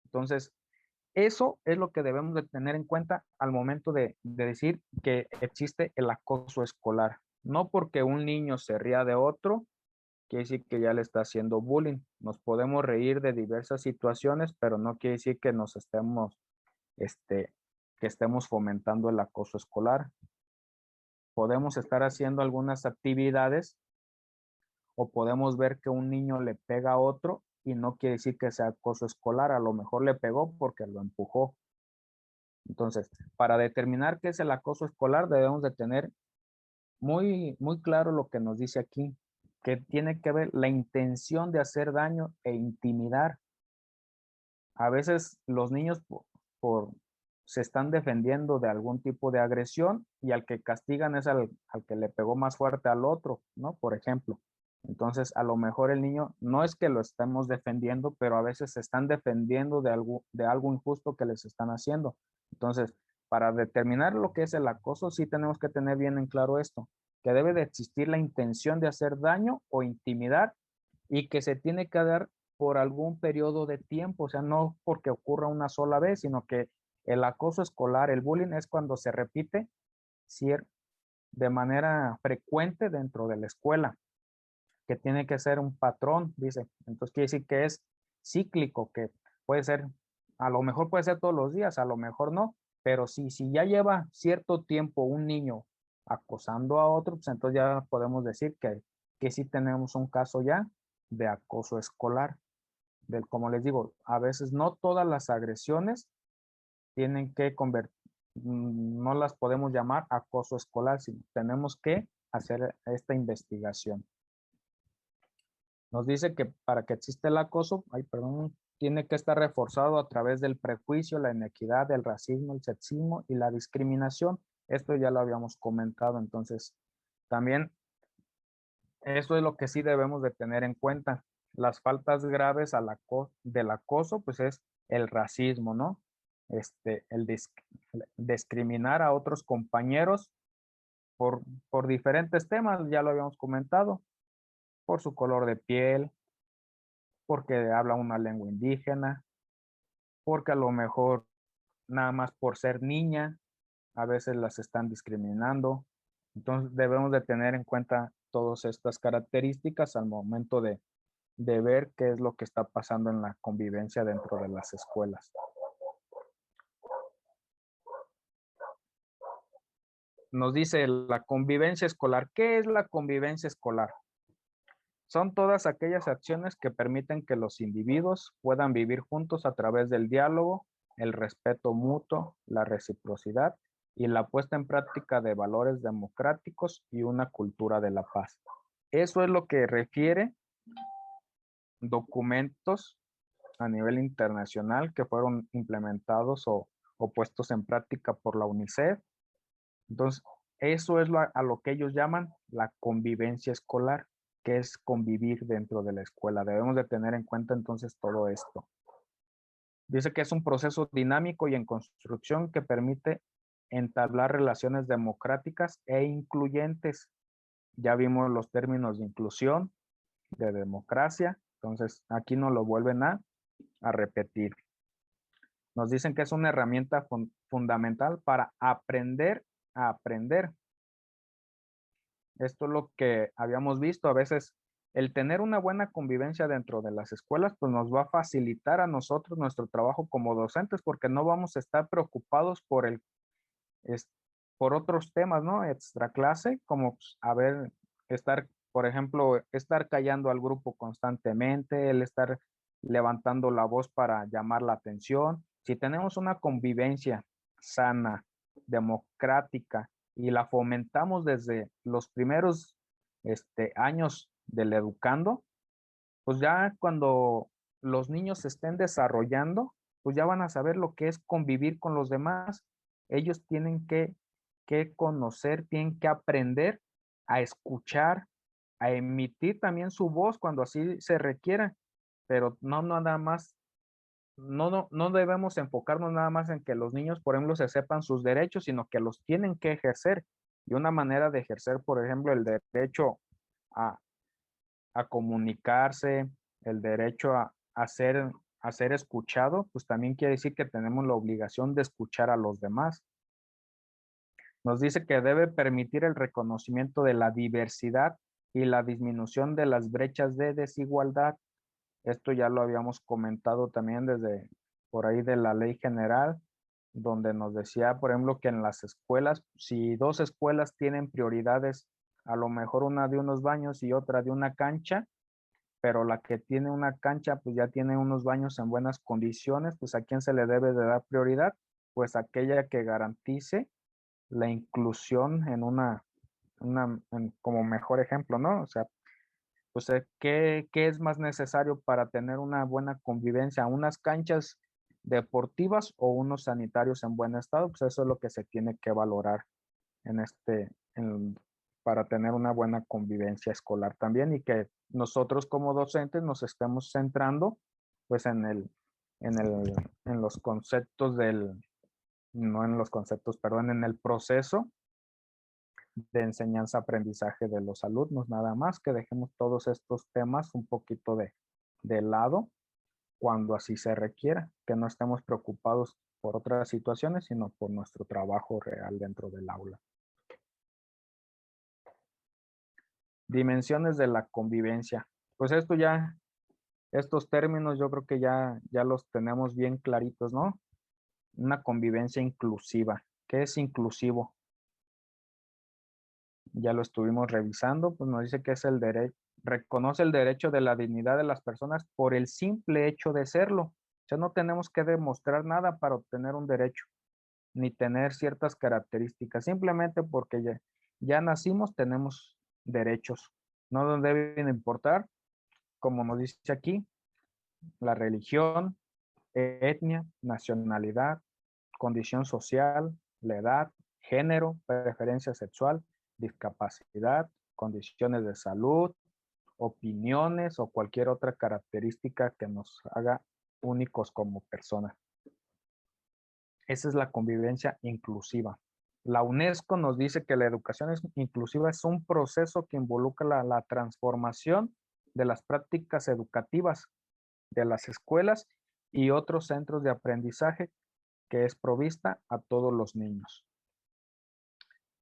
Entonces, eso es lo que debemos de tener en cuenta al momento de decir que existe el acoso escolar. No porque un niño se ría de otro, quiere decir que ya le está haciendo bullying. Nos podemos reír de diversas situaciones, pero no quiere decir que nos estemos, que estemos fomentando el acoso escolar. Podemos estar haciendo algunas actividades o podemos ver que un niño le pega a otro y no quiere decir que sea acoso escolar. A lo mejor le pegó porque lo empujó. Entonces, para determinar qué es el acoso escolar, debemos de tener muy claro lo que nos dice aquí, que tiene que ver la intención de hacer daño e intimidar. A veces los niños se están defendiendo de algún tipo de agresión y al que castigan es al que le pegó más fuerte al otro, ¿no? Por ejemplo. Entonces, a lo mejor el niño no es que lo estemos defendiendo, pero a veces se están defendiendo de algo injusto que les están haciendo. Entonces, para determinar lo que es el acoso, sí tenemos que tener bien en claro esto, que debe de existir la intención de hacer daño o intimidar y que se tiene que dar por algún periodo de tiempo, o sea, no porque ocurra una sola vez, sino que el acoso escolar, el bullying es cuando se repite de manera frecuente dentro de la escuela, que tiene que ser un patrón, dice. Entonces quiere decir que es cíclico, que puede ser, a lo mejor puede ser todos los días, a lo mejor no, pero si ya lleva cierto tiempo un niño acosando a otro, pues entonces ya podemos decir que sí tenemos un caso ya de acoso escolar. Como les digo, a veces no todas las agresiones tienen que no las podemos llamar acoso escolar, sino tenemos que hacer esta investigación. Nos dice que para que exista el acoso, tiene que estar reforzado a través del prejuicio, la inequidad, el racismo, el sexismo y la discriminación. Esto ya lo habíamos comentado, entonces también eso es lo que sí debemos de tener en cuenta. Las faltas graves del acoso, pues es el racismo, ¿no? El discriminar a otros compañeros por diferentes temas, ya lo habíamos comentado, por su color de piel, porque habla una lengua indígena, porque a lo mejor nada más por ser niña, a veces las están discriminando. Entonces debemos de tener en cuenta todas estas características al momento de ver qué es lo que está pasando en la convivencia dentro de las escuelas. Nos dice la convivencia escolar. ¿Qué es la convivencia escolar? Son todas aquellas acciones que permiten que los individuos puedan vivir juntos a través del diálogo, el respeto mutuo, la reciprocidad y la puesta en práctica de valores democráticos y una cultura de la paz. Eso es lo que refiere documentos a nivel internacional que fueron implementados o puestos en práctica por la UNICEF. Entonces, eso es a lo que ellos llaman la convivencia escolar, que es convivir dentro de la escuela. Debemos de tener en cuenta entonces todo esto. Dice que es un proceso dinámico y en construcción que permite entablar relaciones democráticas e incluyentes. Ya vimos los términos de inclusión, de democracia, entonces aquí nos lo vuelven a repetir. Nos dicen que es una herramienta fundamental para aprender a aprender. Esto es lo que habíamos visto. A veces el tener una buena convivencia dentro de las escuelas, pues nos va a facilitar a nosotros nuestro trabajo como docentes, porque no vamos a estar preocupados por otros temas, ¿no? Extra clase, como pues, por ejemplo, estar callando al grupo constantemente, el estar levantando la voz para llamar la atención. Si tenemos una convivencia sana, democrática, y la fomentamos desde los primeros años del educando, pues ya cuando los niños se estén desarrollando, pues ya van a saber lo que es convivir con los demás. Ellos tienen que conocer, tienen que aprender a escuchar, a emitir también su voz cuando así se requiera, pero no nada más no debemos enfocarnos nada más en que los niños, por ejemplo, se sepan sus derechos, sino que los tienen que ejercer. Y una manera de ejercer, por ejemplo, el derecho a, a comunicarse, el derecho a ser escuchado, pues también quiere decir que tenemos la obligación de escuchar a los demás. Nos dice que debe permitir el reconocimiento de la diversidad y la disminución de las brechas de desigualdad. Esto ya lo habíamos comentado también desde por ahí de la ley general, donde nos decía, por ejemplo, que en las escuelas, si dos escuelas tienen prioridades, a lo mejor una de unos baños y otra de una cancha, pero la que tiene una cancha, pues ya tiene unos baños en buenas condiciones, pues ¿a quién se le debe de dar prioridad? Pues aquella que garantice la inclusión en como mejor ejemplo, ¿no? O sea, pues, ¿qué es más necesario para tener una buena convivencia? ¿Unas canchas deportivas o unos sanitarios en buen estado? Pues eso es lo que se tiene que valorar en para tener una buena convivencia escolar también y que nosotros como docentes nos estemos centrando pues en los conceptos no en los conceptos, perdón, en el proceso de enseñanza-aprendizaje de los alumnos, nada más que dejemos todos estos temas un poquito de lado cuando así se requiera, que no estemos preocupados por otras situaciones, sino por nuestro trabajo real dentro del aula. Dimensiones de la convivencia. Pues estos términos yo creo que ya los tenemos bien claritos, ¿no? Una convivencia inclusiva. ¿Qué es inclusivo? Ya lo estuvimos revisando, pues nos dice que es el derecho, reconoce el derecho de la dignidad de las personas por el simple hecho de serlo. O sea, no tenemos que demostrar nada para obtener un derecho, ni tener ciertas características. Simplemente porque ya nacimos, tenemos derechos. No nos deben importar, como nos dice aquí, la religión, etnia, nacionalidad, condición social, la edad, género, preferencia sexual, discapacidad, condiciones de salud, opiniones o cualquier otra característica que nos haga únicos como personas. Esa es la convivencia inclusiva. La UNESCO nos dice que la educación inclusiva es un proceso que involucra la transformación de las prácticas educativas de las escuelas y otros centros de aprendizaje que es provista a todos los niños.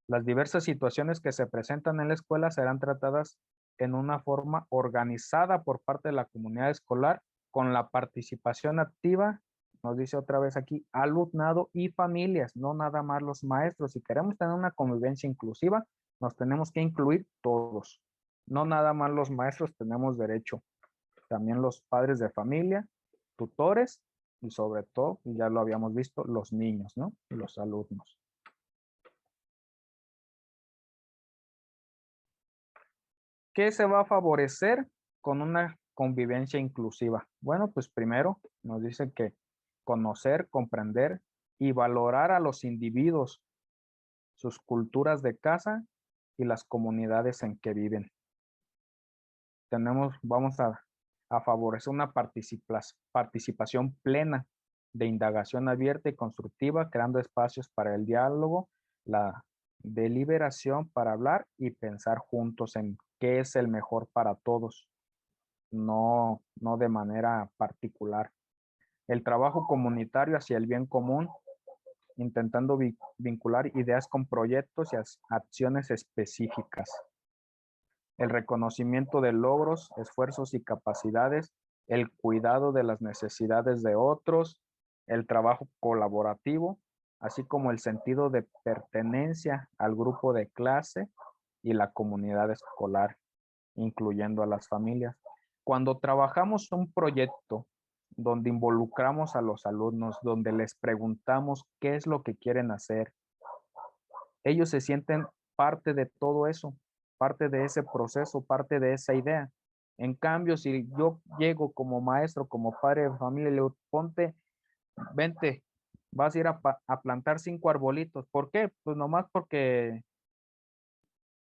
Las diversas situaciones que se presentan en la escuela serán tratadas en una forma organizada por parte de la comunidad escolar con la participación activa, nos dice otra vez aquí, alumnado y familias, no nada más los maestros. Si queremos tener una convivencia inclusiva, nos tenemos que incluir todos. No nada más los maestros tenemos derecho, también los padres de familia, tutores y sobre todo, ya lo habíamos visto, los niños, ¿no? Los alumnos. ¿Qué se va a favorecer con una convivencia inclusiva? Bueno, pues primero nos dice que conocer, comprender y valorar a los individuos, sus culturas de casa y las comunidades en que viven. Vamos a favorecer una participación plena de indagación abierta y constructiva, creando espacios para el diálogo, la deliberación para hablar y pensar juntos en qué es el mejor para todos, no de manera particular. El trabajo comunitario hacia el bien común, intentando vincular ideas con proyectos y acciones específicas. El reconocimiento de logros, esfuerzos y capacidades, el cuidado de las necesidades de otros, el trabajo colaborativo, así como el sentido de pertenencia al grupo de clase y la comunidad escolar, incluyendo a las familias. Cuando trabajamos un proyecto donde involucramos a los alumnos, donde les preguntamos qué es lo que quieren hacer, ellos se sienten parte de todo eso, parte de ese proceso, parte de esa idea. En cambio, si yo llego como maestro, como padre de familia, le digo, ponte, vente, vas a ir a plantar 5 arbolitos. ¿Por qué? Pues nomás porque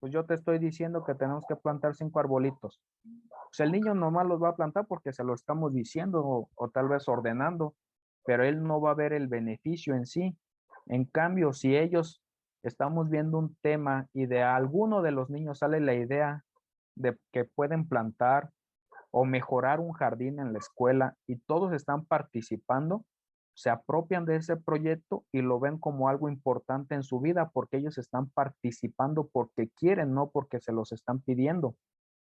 pues yo te estoy diciendo que tenemos que plantar 5 arbolitos. Pues el niño nomás los va a plantar porque se lo estamos diciendo o tal vez ordenando, pero él no va a ver el beneficio en sí. En cambio, si ellos estamos viendo un tema y de alguno de los niños sale la idea de que pueden plantar o mejorar un jardín en la escuela y todos están participando, se apropian de ese proyecto y lo ven como algo importante en su vida porque ellos están participando porque quieren, no porque se los están pidiendo.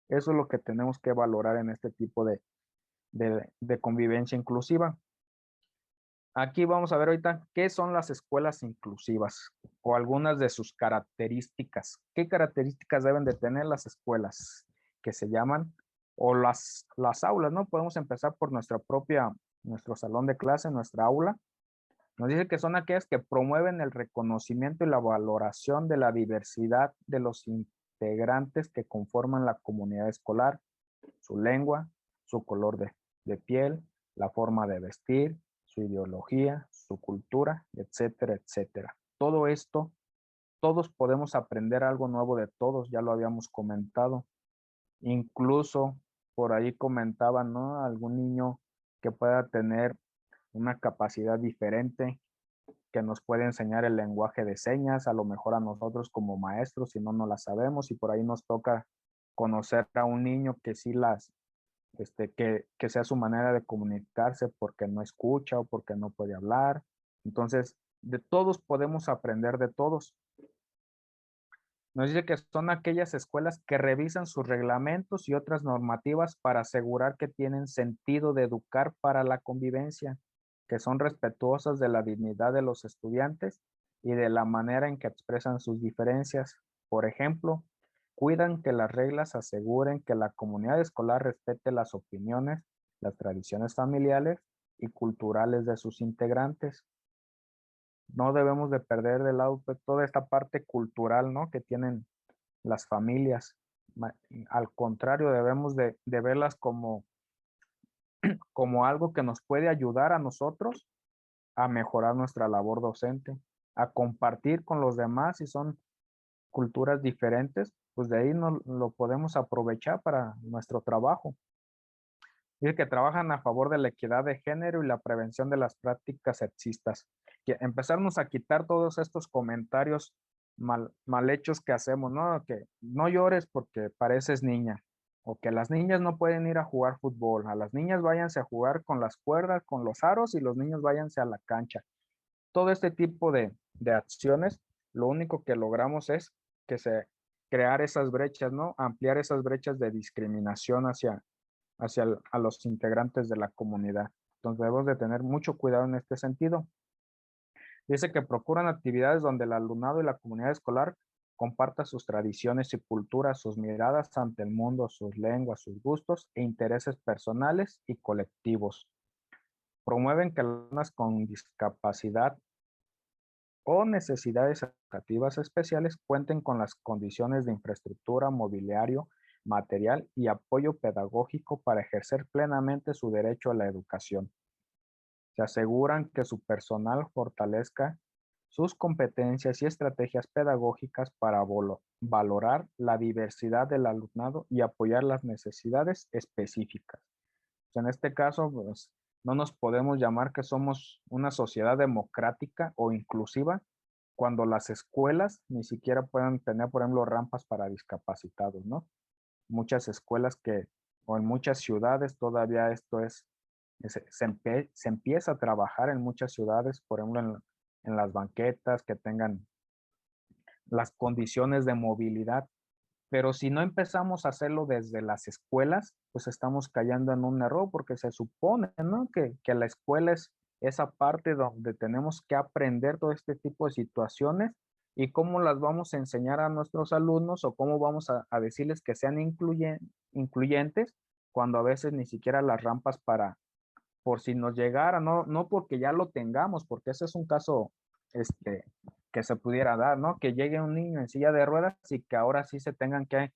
Eso es lo que tenemos que valorar en este tipo de convivencia inclusiva. Aquí vamos a ver ahorita qué son las escuelas inclusivas o algunas de sus características. ¿Qué características deben de tener las escuelas que se llaman o las aulas, ¿no? Podemos empezar por nuestro salón de clase, nuestra aula. Nos dice que son aquellas que promueven el reconocimiento y la valoración de la diversidad de los integrantes que conforman la comunidad escolar, su lengua, su color de piel, la forma de vestir, su ideología, su cultura, etcétera, etcétera. Todo esto, todos podemos aprender algo nuevo de todos, ya lo habíamos comentado. Incluso por ahí comentaban, ¿no? Algún niño que pueda tener una capacidad diferente, que nos puede enseñar el lenguaje de señas, a lo mejor a nosotros como maestros, si no, no la sabemos, y por ahí nos toca conocer a un niño que sí que sea su manera de comunicarse porque no escucha o porque no puede hablar. Entonces, de todos podemos aprender de todos. Nos dice que son aquellas escuelas que revisan sus reglamentos y otras normativas para asegurar que tienen sentido de educar para la convivencia, que son respetuosas de la dignidad de los estudiantes y de la manera en que expresan sus diferencias. Por ejemplo, cuidan que las reglas aseguren que la comunidad escolar respete las opiniones, las tradiciones familiares y culturales de sus integrantes. No debemos de perder de lado pues, toda esta parte cultural, ¿no? Que tienen las familias. Al contrario, debemos de verlas como algo que nos puede ayudar a nosotros a mejorar nuestra labor docente, a compartir con los demás si son culturas diferentes, pues de ahí no, lo podemos aprovechar para nuestro trabajo. Dice que trabajan a favor de la equidad de género y la prevención de las prácticas sexistas. Que empezarnos a quitar todos estos comentarios mal hechos que hacemos, ¿no? Que no llores porque pareces niña, o que las niñas no pueden ir a jugar fútbol, a las niñas váyanse a jugar con las cuerdas, con los aros y los niños váyanse a la cancha. Todo este tipo de acciones, lo único que logramos es que crear esas brechas, ¿no? Ampliar esas brechas de discriminación a los integrantes de la comunidad. Entonces debemos de tener mucho cuidado en este sentido. Dice que procuran actividades donde el alumnado y la comunidad escolar comparta sus tradiciones y culturas, sus miradas ante el mundo, sus lenguas, sus gustos e intereses personales y colectivos. Promueven que las personas con discapacidad o necesidades educativas especiales cuenten con las condiciones de infraestructura, mobiliario, material y apoyo pedagógico para ejercer plenamente su derecho a la educación. Se aseguran que su personal fortalezca sus competencias y estrategias pedagógicas para valorar la diversidad del alumnado y apoyar las necesidades específicas. En este caso, pues, no nos podemos llamar que somos una sociedad democrática o inclusiva cuando las escuelas ni siquiera pueden tener, por ejemplo, rampas para discapacitados, ¿no? Muchas escuelas o en muchas ciudades todavía esto se empieza a trabajar en muchas ciudades, por ejemplo, en las banquetas que tengan las condiciones de movilidad. Pero si no empezamos a hacerlo desde las escuelas, pues estamos cayendo en un error porque se supone, ¿no? Que la escuela es esa parte donde tenemos que aprender todo este tipo de situaciones y cómo las vamos a enseñar a nuestros alumnos o cómo vamos a decirles que sean incluyentes cuando a veces ni siquiera las rampas por si nos llegara, no porque ya lo tengamos, porque ese es un caso que se pudiera dar, ¿no? Que llegue un niño en silla de ruedas y que ahora sí se tengan que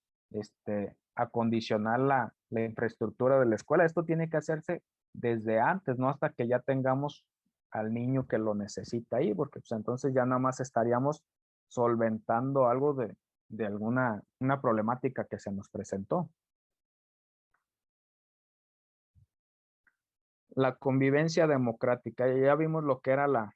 acondicionar la infraestructura de la escuela. Esto tiene que hacerse desde antes, no hasta que ya tengamos al niño que lo necesita ahí, porque pues entonces ya nada más estaríamos solventando algo de alguna una problemática que se nos presentó. La convivencia democrática. Ya vimos lo que era la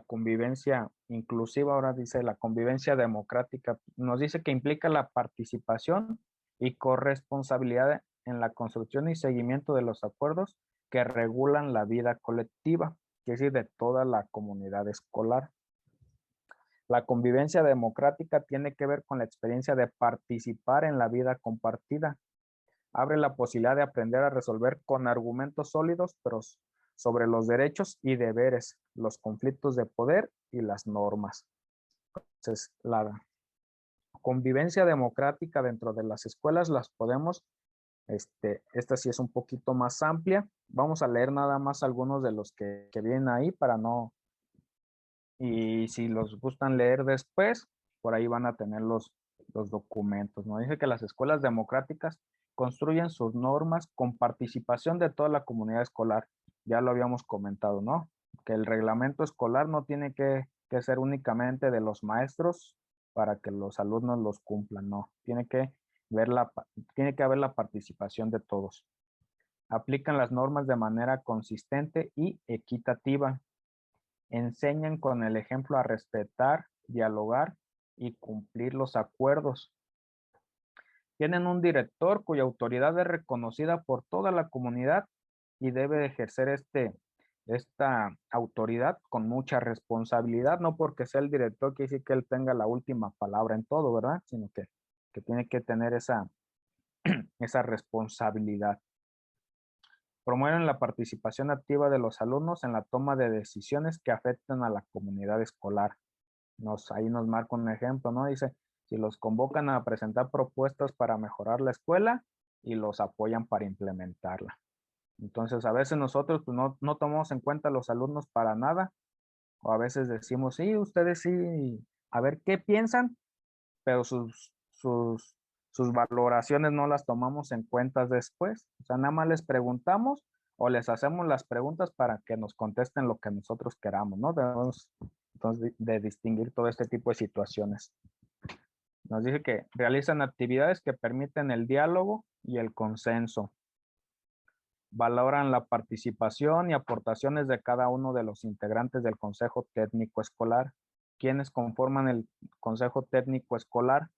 convivencia inclusiva, ahora dice la convivencia democrática. Nos dice que implica la participación y corresponsabilidad en la construcción y seguimiento de los acuerdos que regulan la vida colectiva, que es decir, de toda la comunidad escolar. La convivencia democrática tiene que ver con la experiencia de participar en la vida compartida. Abre la posibilidad de aprender a resolver con argumentos sólidos, pero sobre los derechos y deberes, los conflictos de poder y las normas. Entonces, la convivencia democrática dentro de las escuelas las podemos, esta sí es un poquito más amplia. Vamos a leer nada más algunos de los que vienen ahí para no, y si los gustan leer después, por ahí van a tener los documentos. Nos dice que las escuelas democráticas construyen sus normas con participación de toda la comunidad escolar. Ya lo habíamos comentado, ¿no? Que el reglamento escolar no tiene que ser únicamente de los maestros para que los alumnos los cumplan, no. Tiene que haber la participación de todos. Aplican las normas de manera consistente y equitativa. Enseñan con el ejemplo a respetar, dialogar y cumplir los acuerdos. Tienen un director cuya autoridad es reconocida por toda la comunidad y debe ejercer esta autoridad con mucha responsabilidad, no porque sea el director quiere decir que él tenga la última palabra en todo, ¿verdad? Sino que tiene que tener esa responsabilidad. Promueven la participación activa de los alumnos en la toma de decisiones que afectan a la comunidad escolar. Ahí nos marca un ejemplo, ¿no? Dice, si los convocan a presentar propuestas para mejorar la escuela y los apoyan para implementarla. Entonces, a veces nosotros pues, no tomamos en cuenta a los alumnos para nada, o a veces decimos, sí, ustedes sí, a ver qué piensan, pero sus valoraciones no las tomamos en cuenta después. O sea, nada más les preguntamos o les hacemos las preguntas para que nos contesten lo que nosotros queramos, ¿no? Debemos entonces de distinguir todo este tipo de situaciones. Nos dice que realizan actividades que permiten el diálogo y el consenso. Valoran la participación y aportaciones de cada uno de los integrantes del Consejo Técnico Escolar. ¿Quiénes conforman el Consejo Técnico Escolar?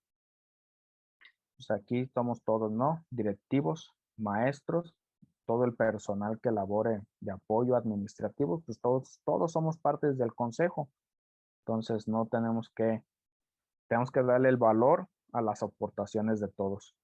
Pues aquí estamos todos, ¿no? Directivos, maestros, todo el personal que labore de apoyo administrativo, pues todos somos partes del consejo. Entonces tenemos que darle el valor a las aportaciones de todos.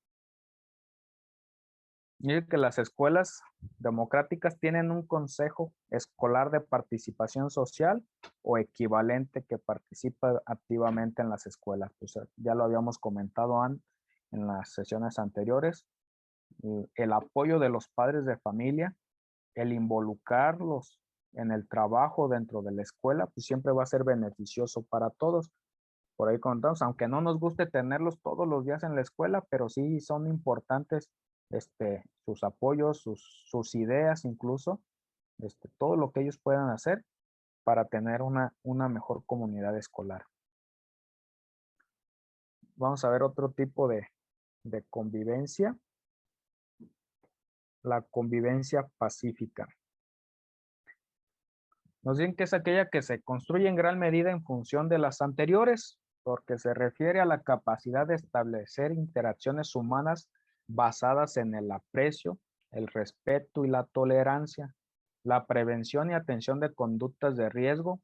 Mire que las escuelas democráticas tienen un consejo escolar de participación social o equivalente que participa activamente en las escuelas. Pues ya lo habíamos comentado en las sesiones anteriores. El apoyo de los padres de familia, el involucrarlos en el trabajo dentro de la escuela, pues siempre va a ser beneficioso para todos. Por ahí contamos, aunque no nos guste tenerlos todos los días en la escuela, pero sí son importantes sus apoyos, sus ideas incluso, todo lo que ellos puedan hacer para tener una mejor comunidad escolar. Vamos a ver otro tipo de convivencia. La convivencia pacífica. Nos dicen que es aquella que se construye en gran medida en función de las anteriores, porque se refiere a la capacidad de establecer interacciones humanas basadas en el aprecio, el respeto y la tolerancia, la prevención y atención de conductas de riesgo,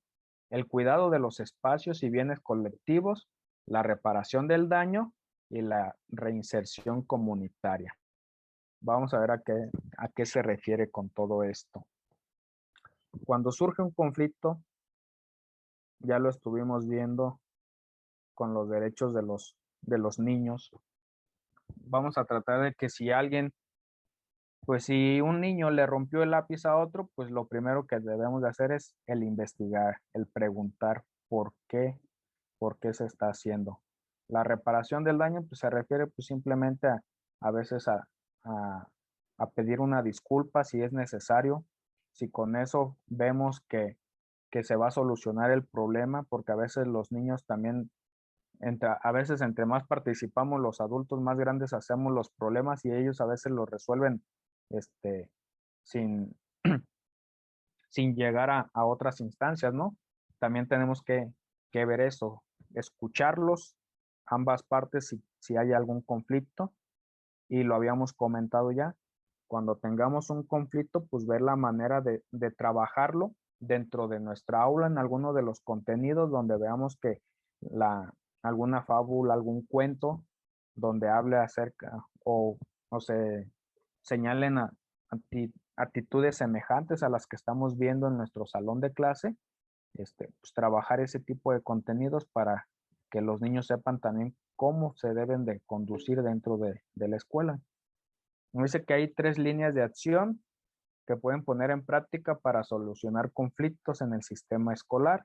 el cuidado de los espacios y bienes colectivos, la reparación del daño y la reinserción comunitaria. Vamos a ver a qué se refiere con todo esto. Cuando surge un conflicto, ya lo estuvimos viendo con los derechos de los niños. Vamos a tratar de que si un niño le rompió el lápiz a otro, pues lo primero que debemos de hacer es el investigar, el preguntar por qué se está haciendo. La reparación del daño pues, se refiere pues, simplemente a veces a pedir una disculpa si es necesario. Si con eso vemos que se va a solucionar el problema, porque a veces los niños también, entre más participamos los adultos más grandes hacemos los problemas y ellos a veces los resuelven sin sin llegar a otras instancias, ¿no? También tenemos que ver eso, escucharlos, ambas partes, si hay algún conflicto, y lo habíamos comentado ya, cuando tengamos un conflicto, pues ver la manera de trabajarlo dentro de nuestra aula en alguno de los contenidos donde veamos que alguna fábula, algún cuento, donde hable acerca o se señalen actitudes semejantes a las que estamos viendo en nuestro salón de clase, pues trabajar ese tipo de contenidos para que los niños sepan también cómo se deben de conducir dentro de la escuela. Nos dice que hay 3 líneas de acción que pueden poner en práctica para solucionar conflictos en el sistema escolar.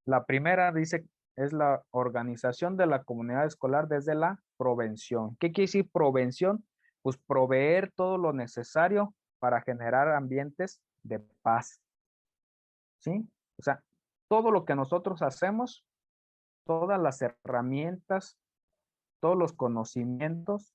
La primera dice es la organización de la comunidad escolar desde la prevención. ¿Qué quiere decir prevención? Pues proveer todo lo necesario para generar ambientes de paz. ¿Sí? O sea, todo lo que nosotros hacemos, todas las herramientas, todos los conocimientos,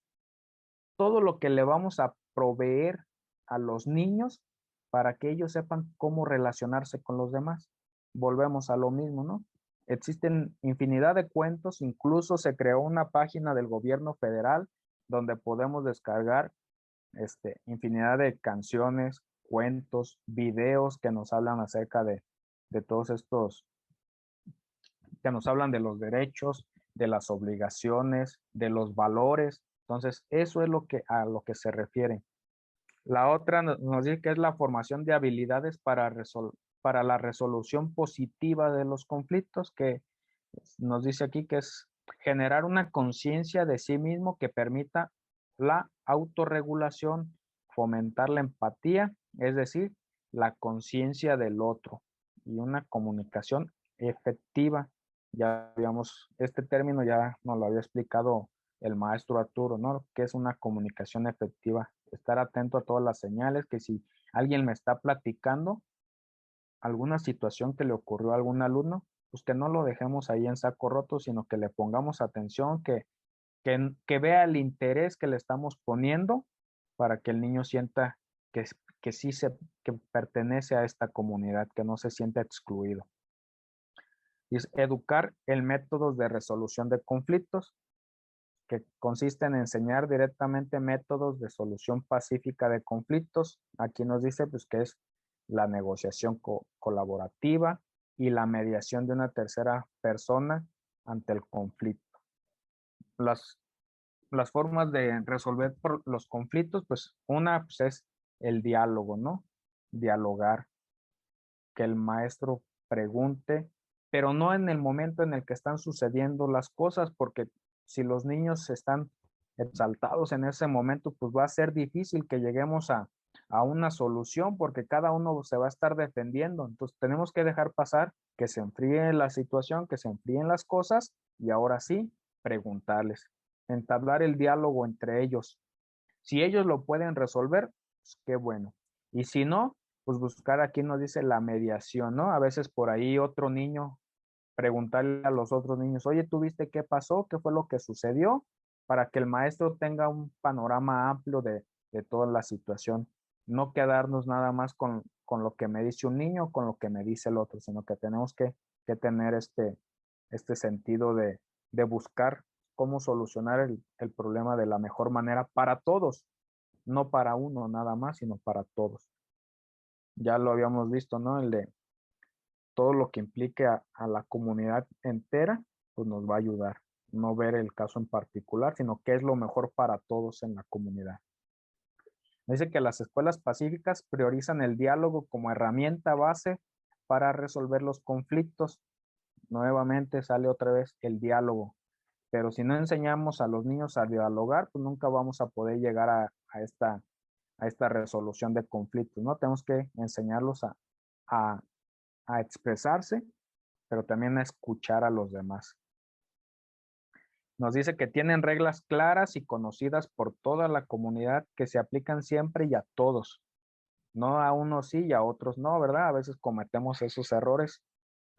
todo lo que le vamos a proveer a los niños para que ellos sepan cómo relacionarse con los demás. Volvemos a lo mismo, ¿no? Existen infinidad de cuentos, incluso se creó una página del gobierno federal donde podemos descargar infinidad de canciones, cuentos, videos que nos hablan acerca de todos estos, que nos hablan de los derechos, de las obligaciones, de los valores. Entonces, eso es a lo que se refiere. La otra nos dice que es la formación de habilidades para la resolución positiva de los conflictos, que nos dice aquí que es generar una conciencia de sí mismo que permita la autorregulación, fomentar la empatía, es decir, la conciencia del otro y una comunicación efectiva. Ya habíamos, este término ya nos lo había explicado el maestro Arturo, ¿no? Que es una comunicación efectiva. Estar atento a todas las señales, que si alguien me está platicando alguna situación que le ocurrió a algún alumno, pues que no lo dejemos ahí en saco roto, sino que le pongamos atención, que vea el interés que le estamos poniendo para que el niño sienta que sí que pertenece a esta comunidad, que no se sienta excluido. Y es educar en métodos de resolución de conflictos, que consiste en enseñar directamente métodos de solución pacífica de conflictos. Aquí nos dice pues que es la negociación colaborativa y la mediación de una tercera persona ante el conflicto. Las formas de resolver los conflictos, pues una pues, es el diálogo, ¿no? Dialogar, que el maestro pregunte, pero no en el momento en el que están sucediendo las cosas, porque si los niños están exaltados en ese momento, pues va a ser difícil que lleguemos a una solución porque cada uno se va a estar defendiendo. Entonces tenemos que dejar pasar que se enfríe la situación, que se enfríen las cosas y ahora sí preguntarles, entablar el diálogo entre ellos. Si ellos lo pueden resolver, pues qué bueno. Y si no, pues buscar aquí nos dice la mediación, ¿no? A veces por ahí otro niño, preguntarle a los otros niños, oye, ¿tú viste qué pasó? ¿Qué fue lo que sucedió? Para que el maestro tenga un panorama amplio de toda la situación. No quedarnos nada más con lo que me dice un niño, con lo que me dice el otro, sino que tenemos que tener este sentido de buscar cómo solucionar el problema de la mejor manera para todos, no para uno nada más, sino para todos. Ya lo habíamos visto, ¿no? El de todo lo que implique a la comunidad entera, pues nos va a ayudar. No ver el caso en particular, sino qué es lo mejor para todos en la comunidad. Dice que las escuelas pacíficas priorizan el diálogo como herramienta base para resolver los conflictos. Nuevamente sale otra vez el diálogo. Pero si no enseñamos a los niños a dialogar, pues nunca vamos a poder llegar a esta resolución de conflictos, ¿no? Tenemos que enseñarlos a expresarse, pero también a escuchar a los demás. Nos dice que tienen reglas claras y conocidas por toda la comunidad que se aplican siempre y a todos. No a unos sí y a otros no, ¿verdad? A veces cometemos esos errores.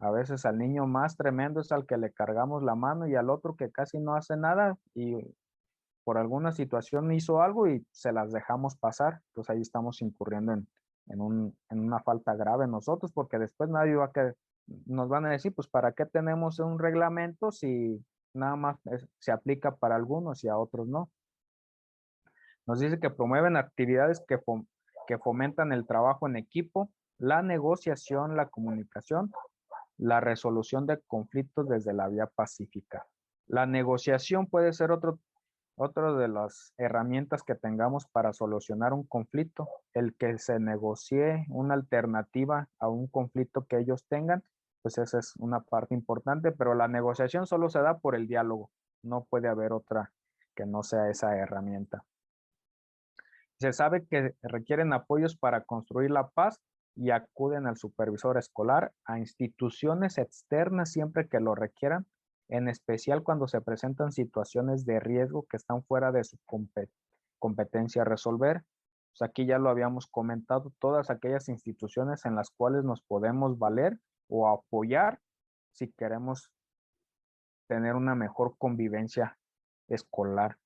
A veces al niño más tremendo es al que le cargamos la mano y al otro que casi no hace nada y por alguna situación hizo algo y se las dejamos pasar, pues ahí estamos incurriendo en una falta grave nosotros, porque después nadie va a que nos van a decir, pues, ¿para qué tenemos un reglamento si nada más se aplica para algunos y a otros no? Nos dice que promueven actividades que fomentan el trabajo en equipo, la negociación, la comunicación, la resolución de conflictos desde la vía pacífica. La negociación puede ser otro de las herramientas que tengamos para solucionar un conflicto, el que se negocie una alternativa a un conflicto que ellos tengan, pues esa es una parte importante, pero la negociación solo se da por el diálogo, no puede haber otra que no sea esa herramienta. Se sabe que requieren apoyos para construir la paz y acuden al supervisor escolar, a instituciones externas siempre que lo requieran, en especial cuando se presentan situaciones de riesgo que están fuera de su competencia a resolver. Pues aquí ya lo habíamos comentado, todas aquellas instituciones en las cuales nos podemos valer o apoyar si queremos tener una mejor convivencia escolar.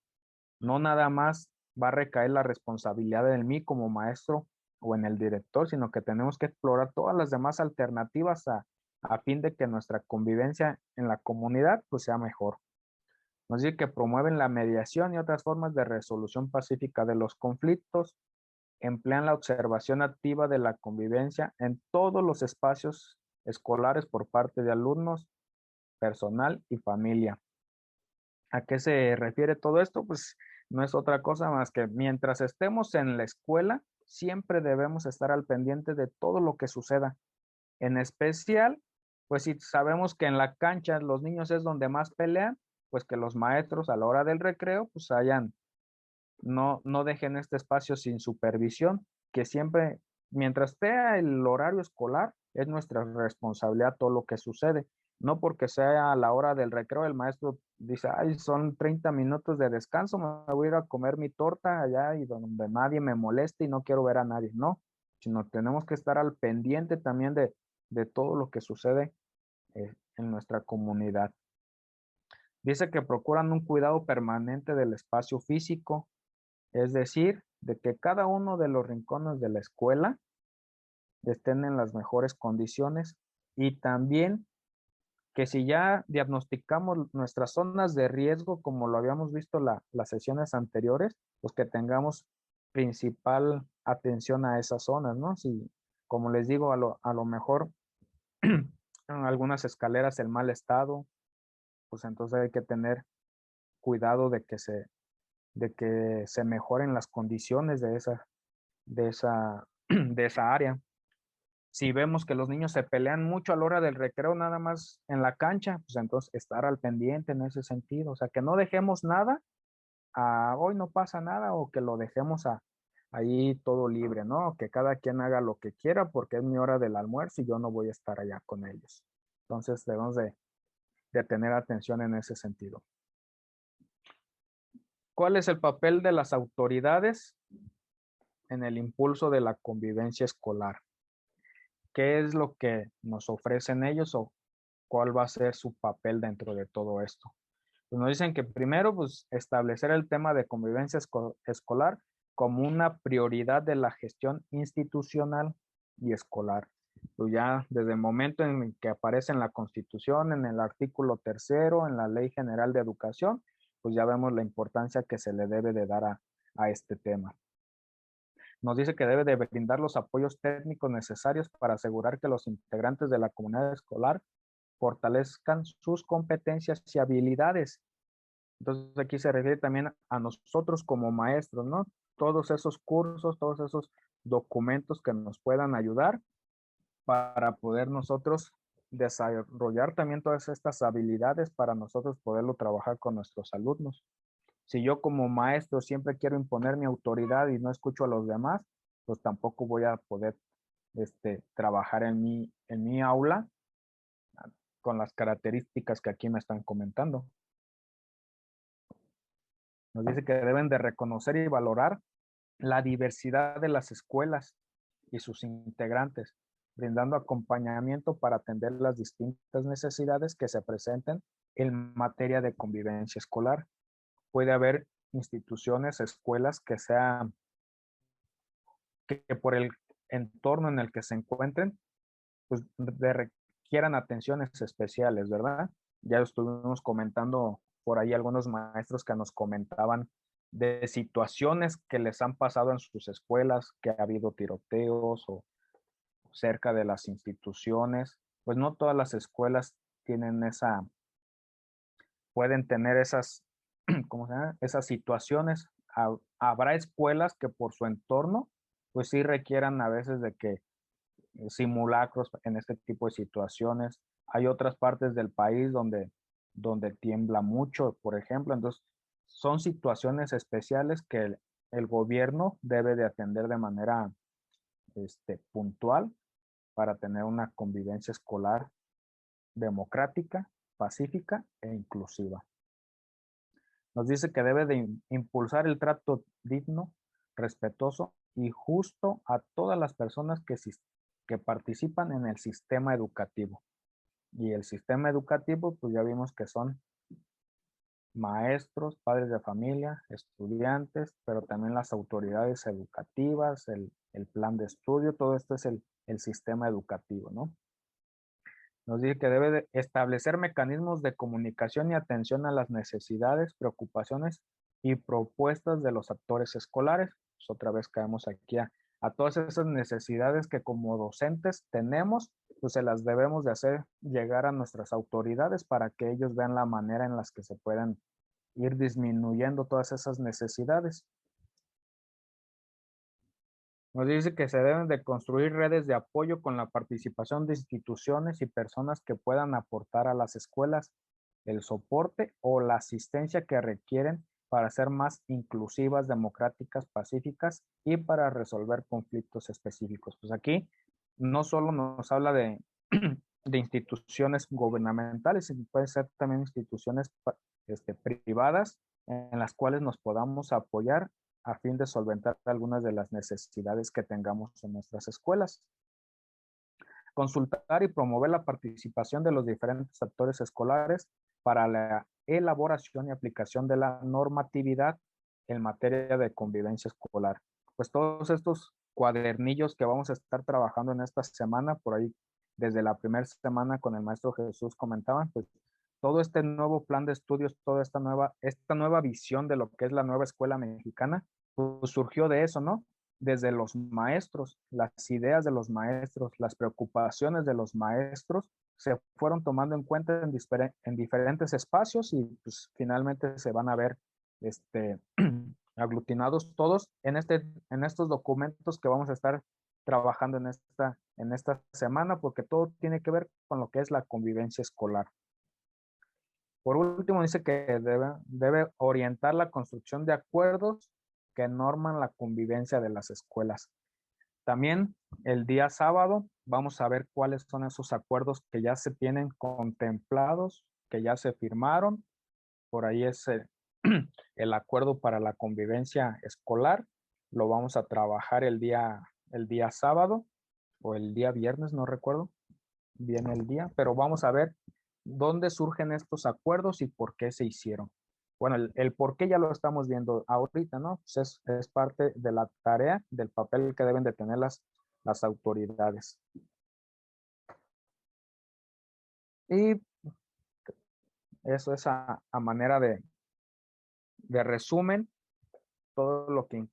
No nada más va a recaer la responsabilidad en mí como maestro o en el director, sino que tenemos que explorar todas las demás alternativas a fin de que nuestra convivencia en la comunidad pues sea mejor. Nos dice que promueven la mediación y otras formas de resolución pacífica de los conflictos, emplean la observación activa de la convivencia en todos los espacios escolares por parte de alumnos, personal y familia. ¿A qué se refiere todo esto? Pues no es otra cosa más que mientras estemos en la escuela, siempre debemos estar al pendiente de todo lo que suceda. En especial, pues si sabemos que en la cancha los niños es donde más pelean, pues que los maestros a la hora del recreo, pues no dejen este espacio sin supervisión, que siempre, mientras esté el horario escolar, es nuestra responsabilidad todo lo que sucede. No porque sea a la hora del recreo, el maestro dice, ay, son 30 minutos de descanso, me voy a ir a comer mi torta allá y donde nadie me moleste y no quiero ver a nadie. No, sino tenemos que estar al pendiente también de todo lo que sucede en nuestra comunidad. Dice que procuran un cuidado permanente del espacio físico, es decir, de que cada uno de los rincones de la escuela estén en las mejores condiciones y también que si ya diagnosticamos nuestras zonas de riesgo, como lo habíamos visto las sesiones anteriores, pues que tengamos principal atención a esas zonas, ¿no? Si, como les digo, a lo mejor algunas escaleras en mal estado, pues entonces hay que tener cuidado de que se mejoren las condiciones de esa área. Si vemos que los niños se pelean mucho a la hora del recreo, nada más en la cancha, pues entonces estar al pendiente en ese sentido. O sea, que no dejemos nada a hoy no pasa nada o que lo dejemos ahí todo libre, ¿no? Que cada quien haga lo que quiera porque es mi hora del almuerzo y yo no voy a estar allá con ellos. Entonces debemos de tener atención en ese sentido. ¿Cuál es el papel de las autoridades en el impulso de la convivencia escolar? ¿Qué es lo que nos ofrecen ellos o cuál va a ser su papel dentro de todo esto? Pues nos dicen que primero, pues, establecer el tema de convivencia escolar como una prioridad de la gestión institucional y escolar. Pues ya desde el momento en que aparece en la Constitución, en el artículo 3º, en la Ley General de Educación, pues ya vemos la importancia que se le debe de dar a este tema. Nos dice que debe de brindar los apoyos técnicos necesarios para asegurar que los integrantes de la comunidad escolar fortalezcan sus competencias y habilidades. Entonces aquí se refiere también a nosotros como maestros, ¿no? Todos esos cursos, todos esos documentos que nos puedan ayudar para poder nosotros desarrollar también todas estas habilidades para nosotros poderlo trabajar con nuestros alumnos. Si yo como maestro siempre quiero imponer mi autoridad y no escucho a los demás, pues tampoco voy a poder trabajar en mi aula con las características que aquí me están comentando. Nos dice que deben de reconocer y valorar la diversidad de las escuelas y sus integrantes, brindando acompañamiento para atender las distintas necesidades que se presenten en materia de convivencia escolar. Puede haber instituciones, escuelas que sean, que por el entorno en el que se encuentren, pues requieran atenciones especiales, ¿verdad? Ya estuvimos comentando por ahí algunos maestros que nos comentaban de situaciones que les han pasado en sus escuelas, que ha habido tiroteos o cerca de las instituciones. Pues no todas las escuelas tienen pueden tener esas, ¿cómo se llama? Esas situaciones. Habrá escuelas que por su entorno, pues sí requieran a veces de que simulacros en este tipo de situaciones. Hay otras partes del país donde tiembla mucho, por ejemplo. Entonces, son situaciones especiales que el gobierno debe de atender de manera puntual para tener una convivencia escolar democrática, pacífica e inclusiva. Nos dice que debe de impulsar el trato digno, respetuoso y justo a todas las personas que participan en el sistema educativo. Y el sistema educativo, pues ya vimos que son maestros, padres de familia, estudiantes, pero también las autoridades educativas, el plan de estudio, todo esto es el sistema educativo, ¿no? Nos dice que debe de establecer mecanismos de comunicación y atención a las necesidades, preocupaciones y propuestas de los actores escolares. Pues otra vez caemos aquí a todas esas necesidades que como docentes tenemos, pues se las debemos de hacer llegar a nuestras autoridades para que ellos vean la manera en las que se pueden ir disminuyendo todas esas necesidades. Nos dice que se deben de construir redes de apoyo con la participación de instituciones y personas que puedan aportar a las escuelas el soporte o la asistencia que requieren para ser más inclusivas, democráticas, pacíficas y para resolver conflictos específicos. Pues aquí no solo nos habla de, de instituciones gubernamentales, sino puede ser también instituciones privadas en las cuales nos podamos apoyar a fin de solventar algunas de las necesidades que tengamos en nuestras escuelas. Consultar y promover la participación de los diferentes actores escolares para la elaboración y aplicación de la normatividad en materia de convivencia escolar. Pues todos estos cuadernillos que vamos a estar trabajando en esta semana, por ahí desde la primera semana con el maestro Jesús comentaban, pues todo este nuevo plan de estudios, toda esta nueva visión de lo que es la nueva escuela mexicana, pues surgió de eso, ¿no? Desde los maestros, las ideas de los maestros, las preocupaciones de los maestros se fueron tomando en cuenta en diferentes espacios y pues finalmente se van a ver aglutinados todos en estos documentos que vamos a estar trabajando en esta semana, porque todo tiene que ver con lo que es la convivencia escolar. Por último, dice que debe orientar la construcción de acuerdos que norman la convivencia de las escuelas. También el día sábado vamos a ver cuáles son esos acuerdos que ya se tienen contemplados, que ya se firmaron. Por ahí es el acuerdo para la convivencia escolar. Lo vamos a trabajar el día sábado o el día viernes, no recuerdo bien el día, pero vamos a ver dónde surgen estos acuerdos y por qué se hicieron. Bueno, el por qué ya lo estamos viendo ahorita, ¿no? Pues es parte de la tarea, del papel que deben de tener las autoridades. Y eso es a manera de resumen, todo lo que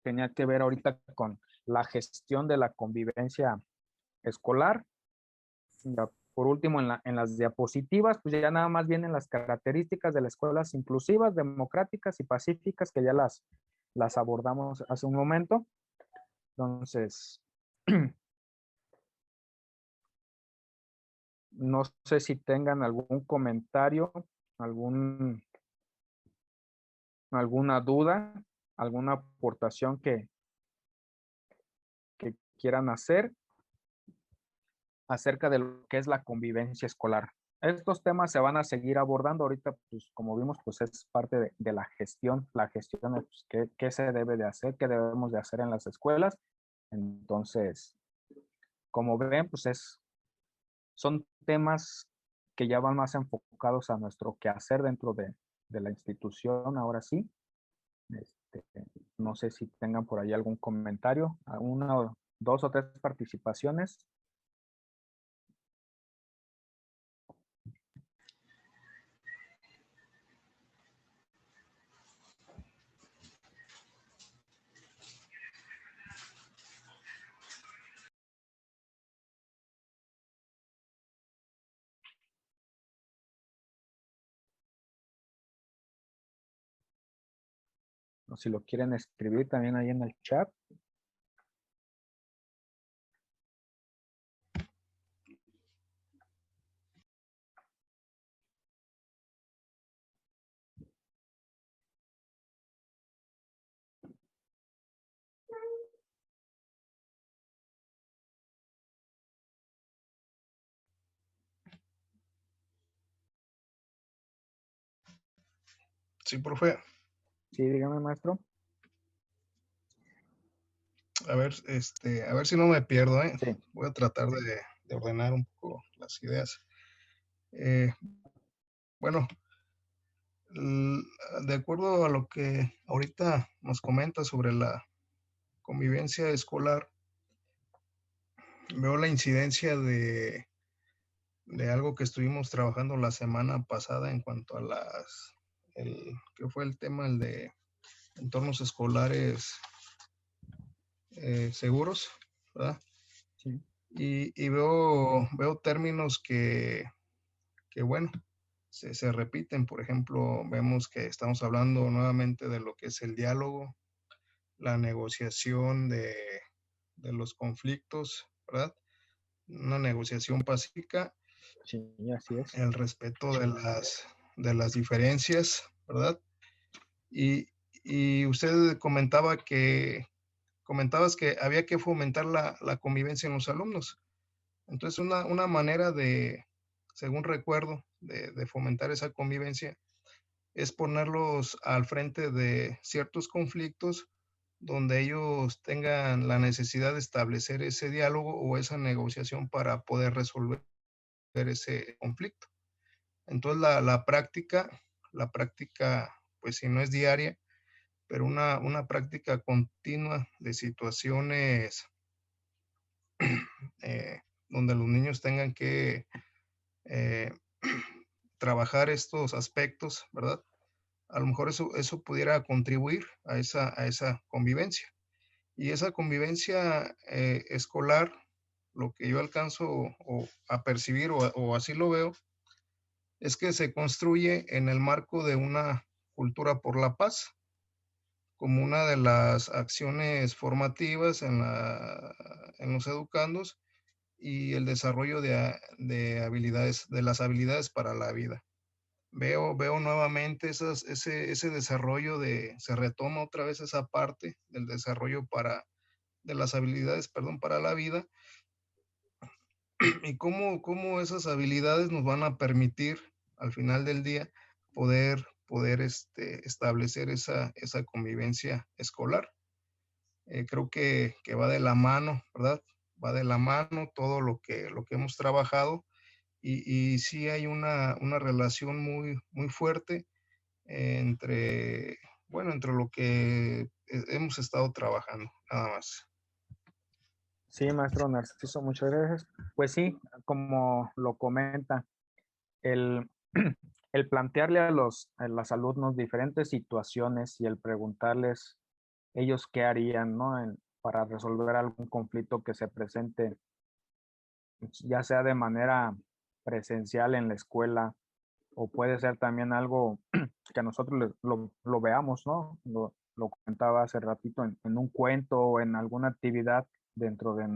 tenía que ver ahorita con la gestión de la convivencia escolar. Por último, en las diapositivas, pues ya nada más vienen las características de las escuelas inclusivas, democráticas y pacíficas, que ya las abordamos hace un momento. Entonces, no sé si tengan algún comentario, alguna duda, alguna aportación que quieran hacer acerca de lo que es la convivencia escolar. Estos temas se van a seguir abordando ahorita, pues como vimos, pues es parte de la gestión pues, qué se debe de hacer, qué debemos de hacer en las escuelas. Entonces, como ven, pues son temas que ya van más enfocados a nuestro quehacer dentro de la institución, ahora sí. Este, no sé si tengan por ahí algún comentario, una, dos o tres participaciones. O si lo quieren escribir también ahí en el chat. Sí, profe. Sí, dígame, maestro. A ver, a ver si no me pierdo, ¿eh? Sí. Voy a tratar de ordenar un poco las ideas. Bueno, de acuerdo a lo que ahorita nos comenta sobre la convivencia escolar, veo la incidencia de algo que estuvimos trabajando la semana pasada en cuanto a que fue el tema el de entornos escolares seguros, ¿verdad? Sí. Y veo términos que bueno, se repiten. Por ejemplo, vemos que estamos hablando nuevamente de lo que es el diálogo, la negociación de los conflictos, ¿verdad? Una negociación pacífica, Sí, así es. el respeto de las diferencias, ¿verdad? Y usted comentabas que había que fomentar la convivencia en los alumnos. Entonces, una manera según recuerdo, de fomentar esa convivencia es ponerlos al frente de ciertos conflictos donde ellos tengan la necesidad de establecer ese diálogo o esa negociación para poder resolver ese conflicto. Entonces, la práctica, pues si no es diaria, pero una práctica continua de situaciones donde los niños tengan que eh, trabajar estos aspectos, ¿verdad? A lo mejor eso pudiera contribuir a esa convivencia. Y esa convivencia escolar, lo que yo alcanzo a percibir o así lo veo, es que se construye en el marco de una cultura por la paz, como una de las acciones formativas en los educandos y el desarrollo de habilidades, de las habilidades para la vida. Veo nuevamente ese desarrollo se retoma otra vez esa parte del desarrollo de las habilidades, perdón, para la vida, y cómo esas habilidades nos van a permitir al final del día poder establecer esa convivencia escolar. Creo que va de la mano, ¿verdad? Va de la mano todo lo que hemos trabajado y sí hay una relación muy fuerte entre, bueno, entre lo que hemos estado trabajando, nada más. Sí, maestro Narciso, muchas gracias. Pues sí, como lo comenta, el, el plantearle a los alumnos diferentes situaciones y el preguntarles ellos qué harían, ¿no? Para resolver algún conflicto que se presente, ya sea de manera presencial en la escuela o puede ser también algo que nosotros lo veamos, ¿no? Lo comentaba hace ratito en un cuento o en alguna actividad dentro de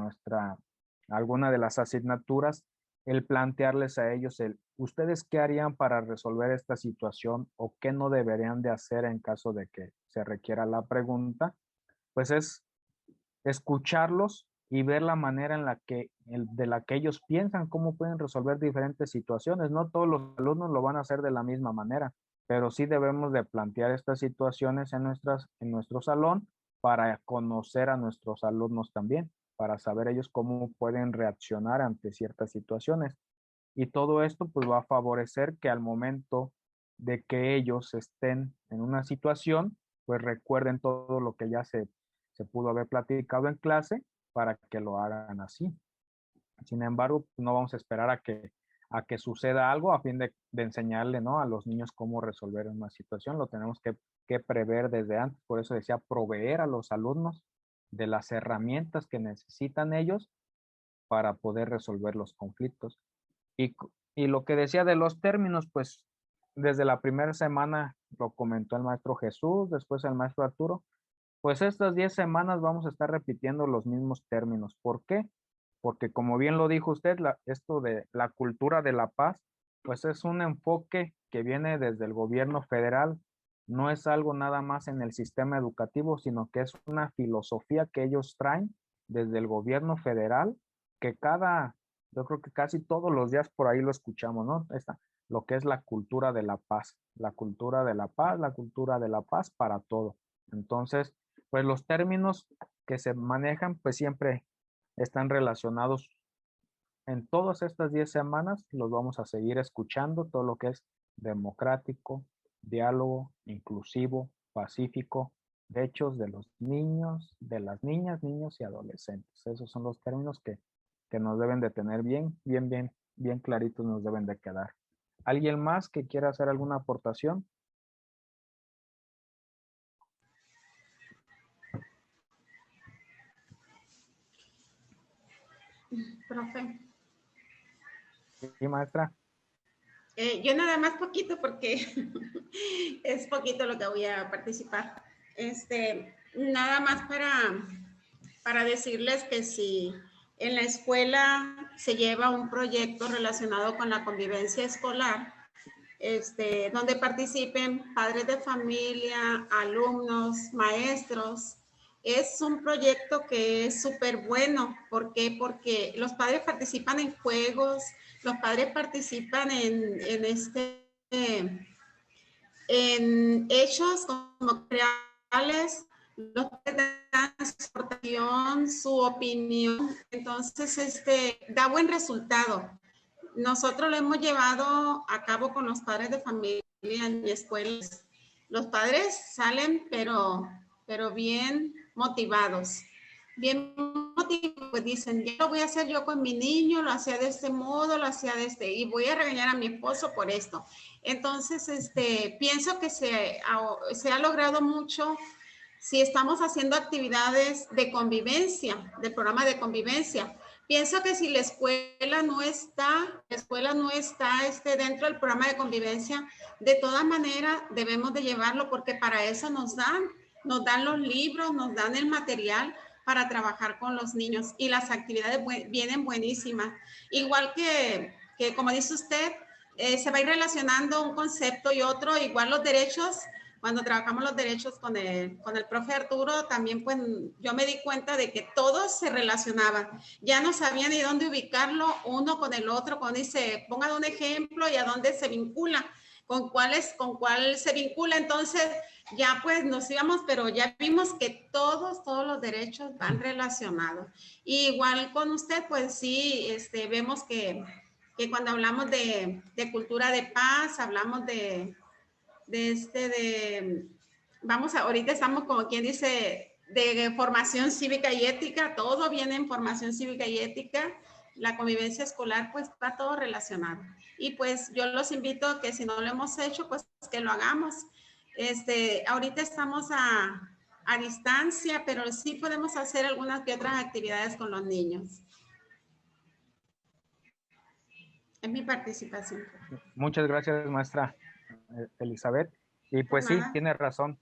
alguna de las asignaturas, el plantearles a ellos ¿ustedes qué harían para resolver esta situación o qué no deberían de hacer en caso de que se requiera la pregunta? Pues es escucharlos y ver la manera en de la que ellos piensan, cómo pueden resolver diferentes situaciones. No todos los alumnos lo van a hacer de la misma manera, pero sí debemos de plantear estas situaciones en nuestro salón para conocer a nuestros alumnos también, para saber ellos cómo pueden reaccionar ante ciertas situaciones. Y todo esto pues va a favorecer que al momento de que ellos estén en una situación, pues recuerden todo lo que ya se pudo haber platicado en clase para que lo hagan así. Sin embargo, no vamos a esperar a que suceda algo a fin de enseñarle, ¿no?, a los niños cómo resolver una situación. Lo tenemos que prever desde antes. Por eso decía, proveer a los alumnos de las herramientas que necesitan ellos para poder resolver los conflictos. Y lo que decía de los términos, pues desde la primera semana lo comentó el maestro Jesús, después el maestro Arturo, pues estas 10 semanas vamos a estar repitiendo los mismos términos. ¿Por qué? Porque como bien lo dijo usted, esto de la cultura de la paz, pues es un enfoque que viene desde el gobierno federal. No es algo nada más en el sistema educativo, sino que es una filosofía que ellos traen desde el gobierno federal, que yo creo que casi todos los días por ahí lo escuchamos, ¿no? Lo que es la cultura de la paz, la cultura de la paz, la cultura de la paz para todo. Entonces, pues los términos que se manejan, pues siempre están relacionados en todas estas 10 semanas, los vamos a seguir escuchando, todo lo que es democrático, diálogo, inclusivo, pacífico, derechos de los niños, de las niñas, niños y adolescentes. Esos son los términos que nos deben de tener bien claritos, nos deben de quedar. ¿Alguien más que quiera hacer alguna aportación? Profe. Sí, maestra. Yo nada más poquito porque es poquito lo que voy a participar. Nada más para decirles que si en la escuela se lleva un proyecto relacionado con la convivencia escolar, donde participen padres de familia, alumnos, maestros. Es un proyecto que es súper bueno. ¿Por qué? Porque los padres participan en juegos, los padres participan en hechos como reales, los padres dan su aportación, su opinión. Entonces, da buen resultado. Nosotros lo hemos llevado a cabo con los padres de familia en escuelas. Los padres salen, pero bien motivados. Bien motivados, pues dicen, ya lo voy a hacer yo con mi niño, lo hacía de este modo, lo hacía de y voy a regañar a mi esposo por esto. Entonces, pienso que se ha logrado mucho si estamos haciendo actividades de convivencia, del programa de convivencia. Pienso que si la escuela no está dentro del programa de convivencia, de todas maneras debemos de llevarlo porque para eso nos dan los libros, nos dan el material para trabajar con los niños y las actividades vienen buenísimas. Igual que como dice usted, se va a ir relacionando un concepto y otro, igual los derechos. Cuando trabajamos los derechos con el profe Arturo, también pues yo me di cuenta de que todos se relacionaban. Ya no sabía ni dónde ubicarlo uno con el otro, cuando dice, pongan un ejemplo y a dónde se vincula, con cuál se vincula. Entonces ya pues nos íbamos, pero ya vimos que todos los derechos van relacionados. Y igual con usted, pues sí, vemos que cuando hablamos de cultura de paz, hablamos ahorita estamos como quien dice, de formación cívica y ética, todo viene en formación cívica y ética, la convivencia escolar, pues está todo relacionado. Y pues yo los invito a que si no lo hemos hecho, pues que lo hagamos. Ahorita estamos a distancia, pero sí podemos hacer algunas que otras actividades con los niños. Es mi participación. Muchas gracias, maestra Elizabeth. Y pues sí, tiene razón.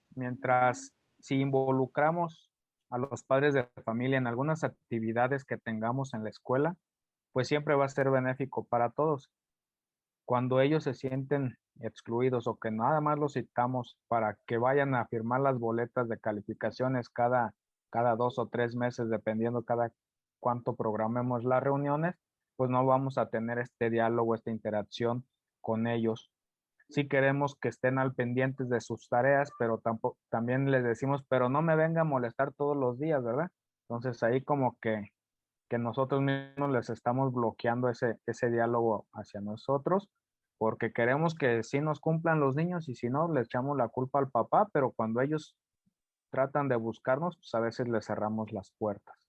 Si involucramos a los padres de familia en algunas actividades que tengamos en la escuela, pues siempre va a ser benéfico para todos. Cuando ellos se sienten excluidos o que nada más los citamos para que vayan a firmar las boletas de calificaciones cada 2 o 3 meses, dependiendo cada cuánto programemos las reuniones, pues no vamos a tener este diálogo, esta interacción con ellos. Sí queremos que estén al pendientes de sus tareas, pero también les decimos, pero no me venga a molestar todos los días, ¿verdad? Entonces ahí como que nosotros mismos les estamos bloqueando ese diálogo hacia nosotros, porque queremos que sí nos cumplan los niños y si no, le echamos la culpa al papá, pero cuando ellos tratan de buscarnos, pues a veces les cerramos las puertas.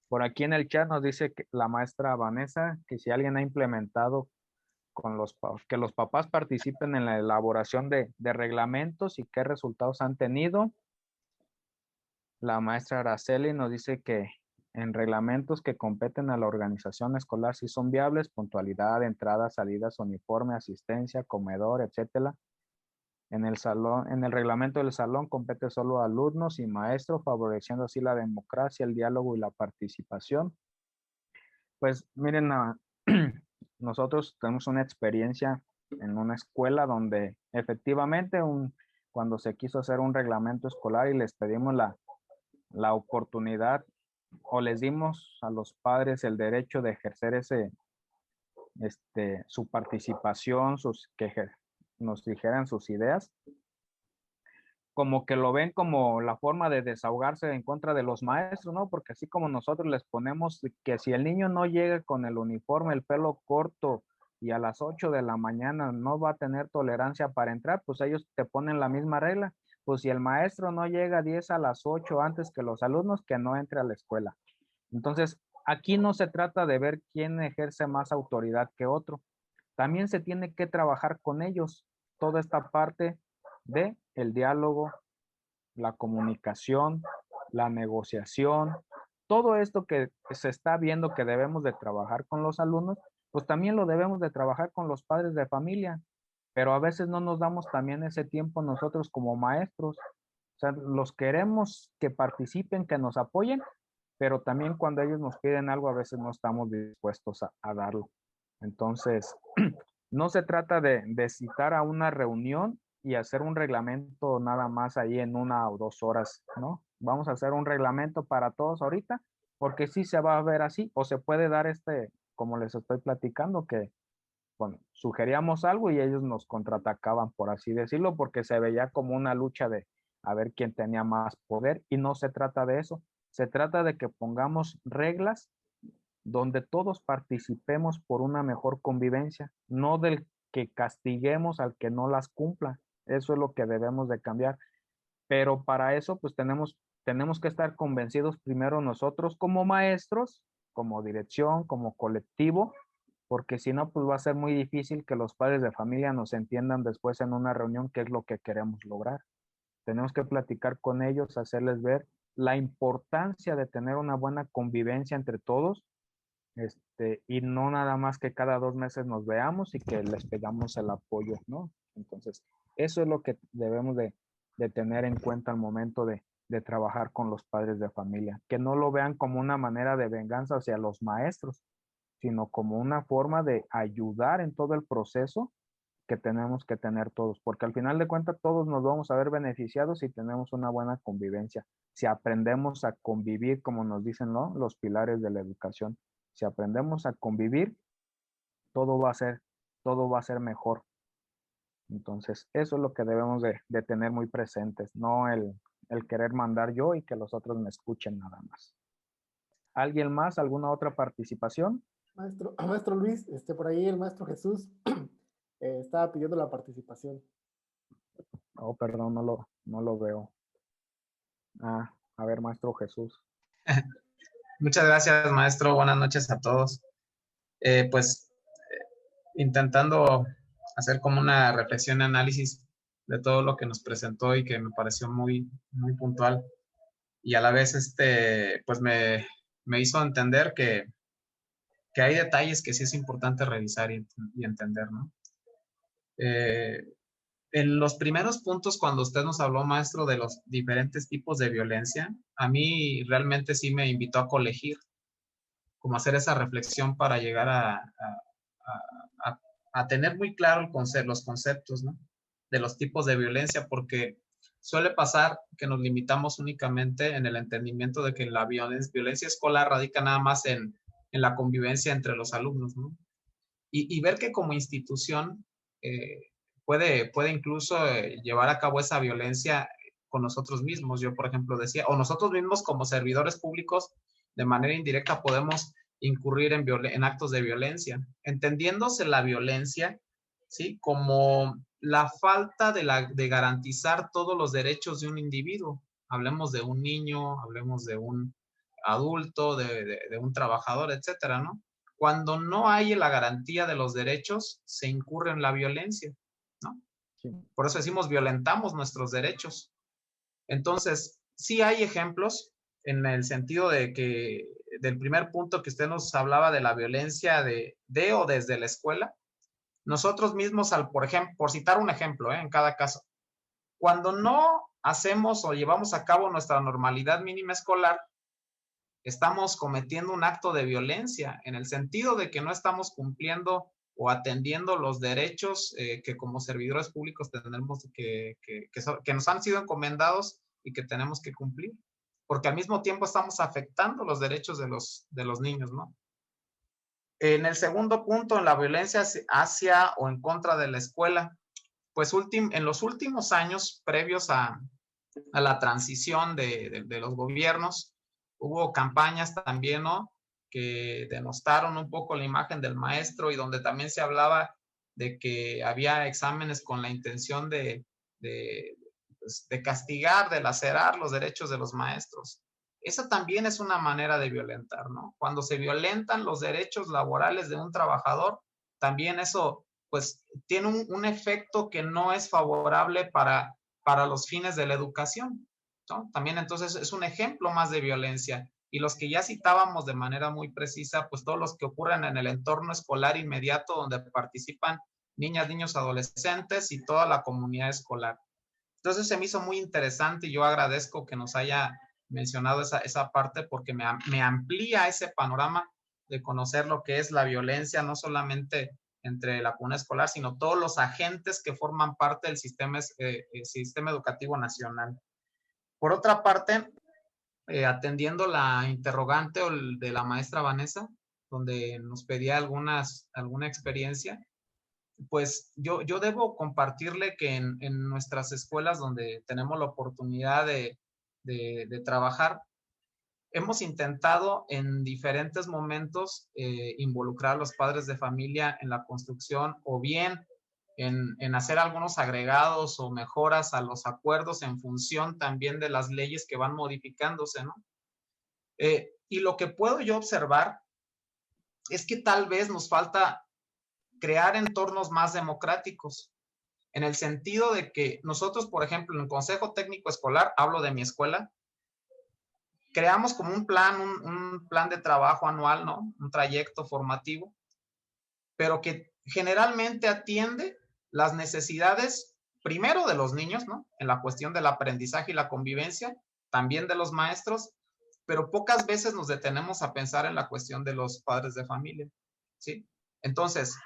Por aquí en el chat nos dice que la maestra Vanessa que si alguien ha implementado que los papás participen en la elaboración de reglamentos y qué resultados han tenido. La maestra Araceli nos dice que en reglamentos que competen a la organización escolar si son viables, puntualidad, entradas, salidas, uniforme, asistencia, comedor, etcétera. En el reglamento del salón compete solo a alumnos y maestros, favoreciendo así la democracia, el diálogo y la participación. Pues miren, nosotros tenemos una experiencia en una escuela donde efectivamente cuando se quiso hacer un reglamento escolar y les pedimos la oportunidad o les dimos a los padres el derecho de ejercer su participación, que nos dijeran sus ideas, como que lo ven como la forma de desahogarse en contra de los maestros, ¿no? Porque así como nosotros les ponemos que si el niño no llega con el uniforme, el pelo corto y a las 8 de la mañana no va a tener tolerancia para entrar, pues ellos te ponen la misma regla. Pues si el maestro no llega 10 a las 8 antes que los alumnos, que no entre a la escuela. Entonces, aquí no se trata de ver quién ejerce más autoridad que otro. También se tiene que trabajar con ellos toda esta parte de el diálogo, la comunicación, la negociación, todo esto que se está viendo que debemos de trabajar con los alumnos, pues también lo debemos de trabajar con los padres de familia, pero a veces no nos damos también ese tiempo nosotros como maestros. O sea, los queremos que participen, que nos apoyen, pero también cuando ellos nos piden algo, a veces no estamos dispuestos a darlo. Entonces, no se trata de citar a una reunión y hacer un reglamento nada más ahí en 1 o 2 horas, ¿no? Vamos a hacer un reglamento para todos ahorita, porque sí se va a ver así, o se puede dar como les estoy platicando, que, bueno, sugeríamos algo y ellos nos contraatacaban, por así decirlo, porque se veía como una lucha de a ver quién tenía más poder, y no se trata de eso, se trata de que pongamos reglas donde todos participemos por una mejor convivencia, no del que castiguemos al que no las cumpla. Eso es lo que debemos de cambiar. Pero para eso, pues tenemos que estar convencidos primero nosotros como maestros, como dirección, como colectivo, porque si no, pues va a ser muy difícil que los padres de familia nos entiendan después en una reunión qué es lo que queremos lograr. Tenemos que platicar con ellos, hacerles ver la importancia de tener una buena convivencia entre todos, y no nada más que cada 2 meses nos veamos y que les pidamos el apoyo, ¿no? Entonces, eso es lo que debemos de tener en cuenta al momento de trabajar con los padres de familia, que no lo vean como una manera de venganza hacia los maestros, sino como una forma de ayudar en todo el proceso que tenemos que tener todos, porque al final de cuentas todos nos vamos a ver beneficiados si tenemos una buena convivencia, si aprendemos a convivir, como nos dicen, ¿no? Los pilares de la educación. Si aprendemos a convivir, todo va a ser mejor. Entonces, eso es lo que debemos de tener muy presentes, no el querer mandar yo y que los otros me escuchen nada más. ¿Alguien más? ¿Alguna otra participación? Maestro Luis, por ahí el maestro Jesús estaba pidiendo la participación. Oh, perdón, no lo veo. A ver, maestro Jesús. Muchas gracias, maestro. Buenas noches a todos. Intentando hacer como una reflexión y análisis de todo lo que nos presentó y que me pareció muy, muy puntual. Y a la vez, pues me hizo entender que hay detalles que sí es importante revisar y entender, ¿no? En los primeros puntos, cuando usted nos habló, maestro, de los diferentes tipos de violencia, a mí realmente sí me invitó a colegir, como hacer esa reflexión para llegar a tener muy claro los conceptos, ¿no? De los tipos de violencia, porque suele pasar que nos limitamos únicamente en el entendimiento de que la violencia escolar radica nada más en la convivencia entre los alumnos, ¿no? Y ver que como institución puede incluso llevar a cabo esa violencia con nosotros mismos. Yo, por ejemplo, decía, o nosotros mismos como servidores públicos, de manera indirecta podemos incurrir en actos de violencia, entendiéndose la violencia, ¿sí? Como la falta de garantizar todos los derechos de un individuo. Hablemos de un niño, hablemos de un adulto, de un trabajador, etcétera, ¿no? Cuando no hay la garantía de los derechos, se incurre en la violencia, ¿no? Sí. Por eso decimos, violentamos nuestros derechos. Entonces, sí hay ejemplos en el sentido de que, del primer punto que usted nos hablaba de la violencia de o desde la escuela, nosotros mismos, por ejemplo, por citar un ejemplo, en cada caso, cuando no hacemos o llevamos a cabo nuestra normalidad mínima escolar, estamos cometiendo un acto de violencia en el sentido de que no estamos cumpliendo o atendiendo los derechos que como servidores públicos tenemos que nos han sido encomendados y que tenemos que cumplir. Porque al mismo tiempo estamos afectando los derechos de los niños, ¿no? En el segundo punto, en la violencia hacia o en contra de la escuela, pues en los últimos años previos a la transición de los gobiernos, hubo campañas también, ¿no?, que denostaron un poco la imagen del maestro y donde también se hablaba de que había exámenes con la intención de castigar, de lacerar los derechos de los maestros. Esa también es una manera de violentar, ¿no? Cuando se violentan los derechos laborales de un trabajador, también eso, pues, tiene un efecto que no es favorable para los fines de la educación, ¿no? También entonces es un ejemplo más de violencia. Y los que ya citábamos de manera muy precisa, pues todos los que ocurren en el entorno escolar inmediato donde participan niñas, niños, adolescentes y toda la comunidad escolar. Entonces se me hizo muy interesante y yo agradezco que nos haya mencionado esa parte porque me amplía ese panorama de conocer lo que es la violencia, no solamente entre la comunidad escolar, sino todos los agentes que forman parte del sistema educativo nacional. Por otra parte, atendiendo la interrogante de la maestra Vanessa, donde nos pedía alguna experiencia, pues yo debo compartirle que en nuestras escuelas donde tenemos la oportunidad de trabajar, hemos intentado en diferentes momentos involucrar a los padres de familia en la construcción o bien en hacer algunos agregados o mejoras a los acuerdos en función también de las leyes que van modificándose, ¿no? Y lo que puedo yo observar es que tal vez nos falta crear entornos más democráticos, en el sentido de que nosotros, por ejemplo, en el Consejo Técnico Escolar, hablo de mi escuela, creamos como un plan de trabajo anual, ¿no? Un trayecto formativo, pero que generalmente atiende las necesidades, primero de los niños, ¿no? En la cuestión del aprendizaje y la convivencia, también de los maestros, pero pocas veces nos detenemos a pensar en la cuestión de los padres de familia, ¿sí? Entonces,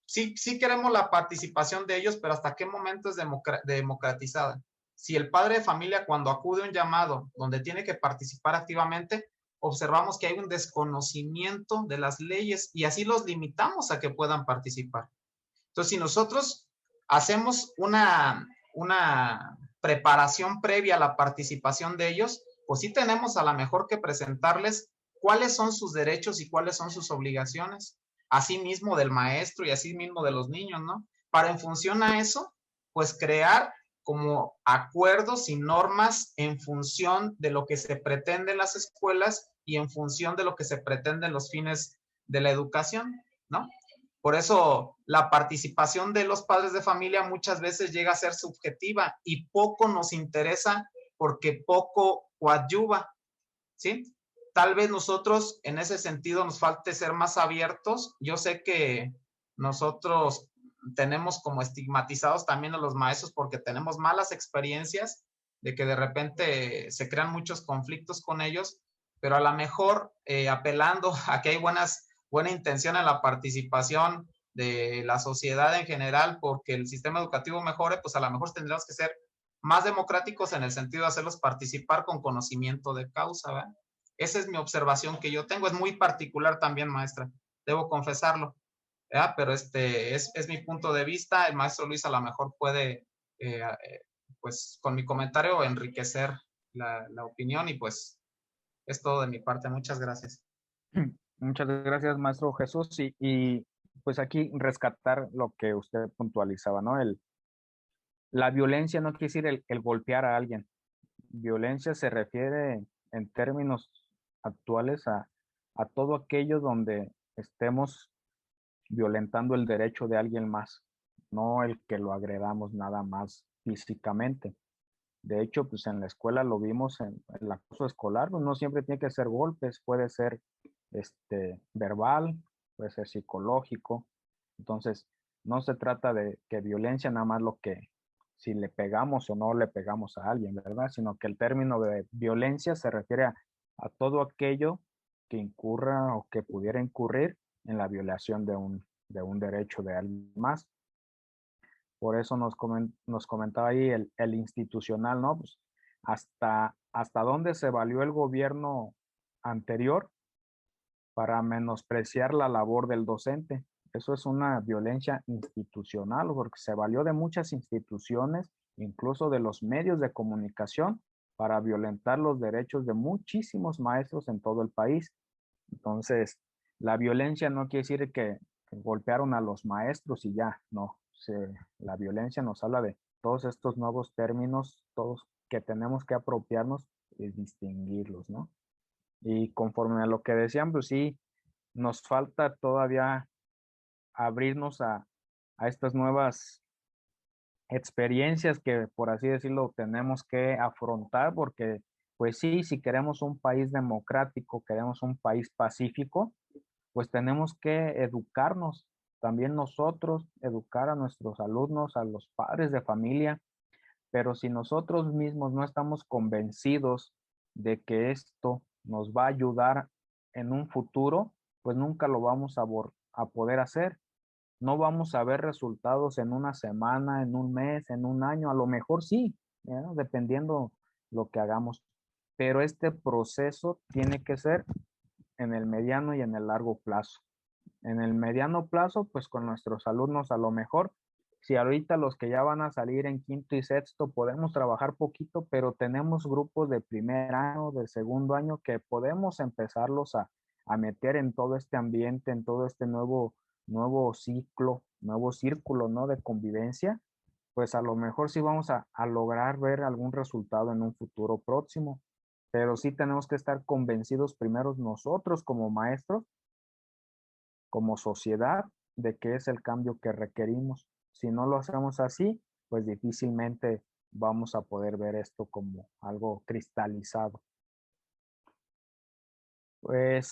sí queremos la participación de ellos, pero ¿hasta qué momento es democratizada? Si el padre de familia, cuando acude a un llamado donde tiene que participar activamente, observamos que hay un desconocimiento de las leyes y así los limitamos a que puedan participar. Entonces, si nosotros hacemos una preparación previa a la participación de ellos, pues sí tenemos a lo mejor que presentarles cuáles son sus derechos y cuáles son sus obligaciones, así mismo del maestro y así mismo de los niños, ¿no? Para en función a eso, pues crear como acuerdos y normas en función de lo que se pretende en las escuelas y en función de lo que se pretende en los fines de la educación, ¿no? Por eso la participación de los padres de familia muchas veces llega a ser subjetiva y poco nos interesa porque poco coadyuva, ¿sí? Tal vez nosotros en ese sentido nos falte ser más abiertos. Yo sé que nosotros tenemos como estigmatizados también a los maestros porque tenemos malas experiencias de que de repente se crean muchos conflictos con ellos, pero a lo mejor apelando a que hay buena intención en la participación de la sociedad en general porque el sistema educativo mejore, pues a lo mejor tendríamos que ser más democráticos en el sentido de hacerlos participar con conocimiento de causa, ¿verdad? Esa es mi observación que yo tengo, es muy particular también, maestra, debo confesarlo, ¿verdad? Pero es mi punto de vista, el maestro Luis a lo mejor puede, pues con mi comentario enriquecer la opinión y pues es todo de mi parte, muchas gracias. Muchas gracias, maestro Jesús, y pues aquí rescatar lo que usted puntualizaba, ¿no? La violencia no quiere decir el golpear a alguien. violencia se refiere en términos actuales a todo aquello donde estemos violentando el derecho de alguien más, no el que lo agredamos nada más físicamente. De hecho, pues en la escuela lo vimos en el acoso escolar, pues no siempre tiene que ser golpes, puede ser verbal, puede ser psicológico. Entonces, no se trata de que violencia nada más lo que si le pegamos o no le pegamos a alguien, ¿verdad? Sino que el término de violencia se refiere a todo aquello que incurra o que pudiera incurrir en la violación de un derecho de alguien más. Por eso nos comentaba ahí el institucional, ¿no? Pues hasta dónde se valió el gobierno anterior para menospreciar la labor del docente. Eso es una violencia institucional, porque se valió de muchas instituciones, incluso de los medios de comunicación, para violentar los derechos de muchísimos maestros en todo el país. Entonces, la violencia no quiere decir que golpearon a los maestros y ya, no. La violencia nos habla de todos estos nuevos términos, todos que tenemos que apropiarnos y distinguirlos, ¿no? Y conforme a lo que decían, pues sí, nos falta todavía abrirnos a estas nuevas experiencias que, por así decirlo, tenemos que afrontar, porque pues sí, si queremos un país democrático, queremos un país pacífico, pues tenemos que educarnos, también nosotros, educar a nuestros alumnos, a los padres de familia, pero si nosotros mismos no estamos convencidos de que esto nos va a ayudar en un futuro, pues nunca lo vamos a poder hacer. No vamos a ver resultados en una semana, en un mes, en un año, a lo mejor sí, ¿no? Dependiendo lo que hagamos. Pero este proceso tiene que ser en el mediano y en el largo plazo. En el mediano plazo, pues con nuestros alumnos a lo mejor, si ahorita los que ya van a salir en quinto y sexto podemos trabajar poquito, pero tenemos grupos de primer año, de segundo año, que podemos empezarlos a meter en todo este ambiente, en todo este nuevo ciclo, nuevo círculo, ¿no? De convivencia, pues a lo mejor sí vamos a lograr ver algún resultado en un futuro próximo, pero sí tenemos que estar convencidos primero nosotros como maestros, como sociedad, de que es el cambio que requerimos. Si no lo hacemos así, pues difícilmente vamos a poder ver esto como algo cristalizado. Pues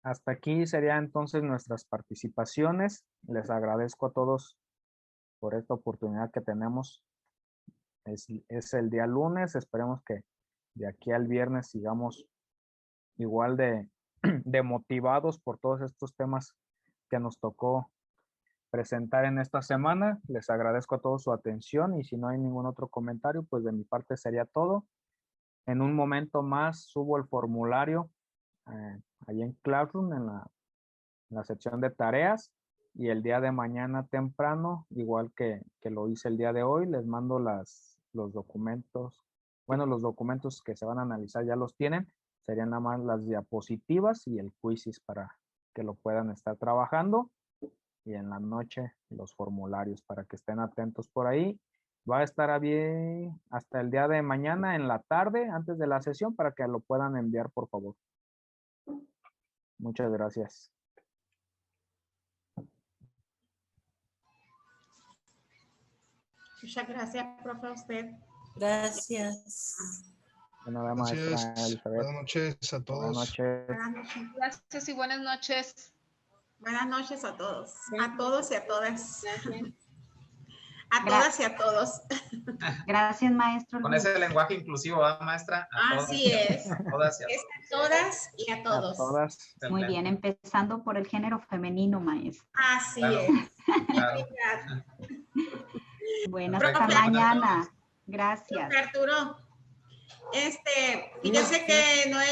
hasta aquí serían entonces nuestras participaciones. Les agradezco a todos por esta oportunidad que tenemos. Es el día lunes. Esperemos que de aquí al viernes sigamos igual de motivados por todos estos temas que nos tocó presentar en esta semana. Les agradezco a todos su atención y si no hay ningún otro comentario, pues de mi parte sería todo. En un momento más subo el formulario ahí en Classroom, en la sección de tareas, y el día de mañana temprano, igual que lo hice el día de hoy, les mando los documentos. Bueno, los documentos que se van a analizar ya los tienen, serían nada más las diapositivas y el quizzes para que lo puedan estar trabajando, y en la noche los formularios para que estén atentos por ahí. Va a estar bien hasta el día de mañana en la tarde, antes de la sesión, para que lo puedan enviar, por favor. Muchas gracias. Muchas gracias, profe, a usted. Gracias. De nada, maestra Elizabeth. Buenas noches a todos. Buenas noches. Buenas noches. Gracias y buenas noches. Buenas noches a todos. A todos y a todas. Gracias. A todas y a todos. Gracias, maestro. Con ese lenguaje inclusivo, ¿verdad, maestra? Así es. A todas y a Es a todas y a todos. A todas. Muy bien, empezando por el género femenino, maestro. Así Claro. es. Claro. Bueno, Perfecto. hasta mañana. Gracias. Arturo, fíjense que no he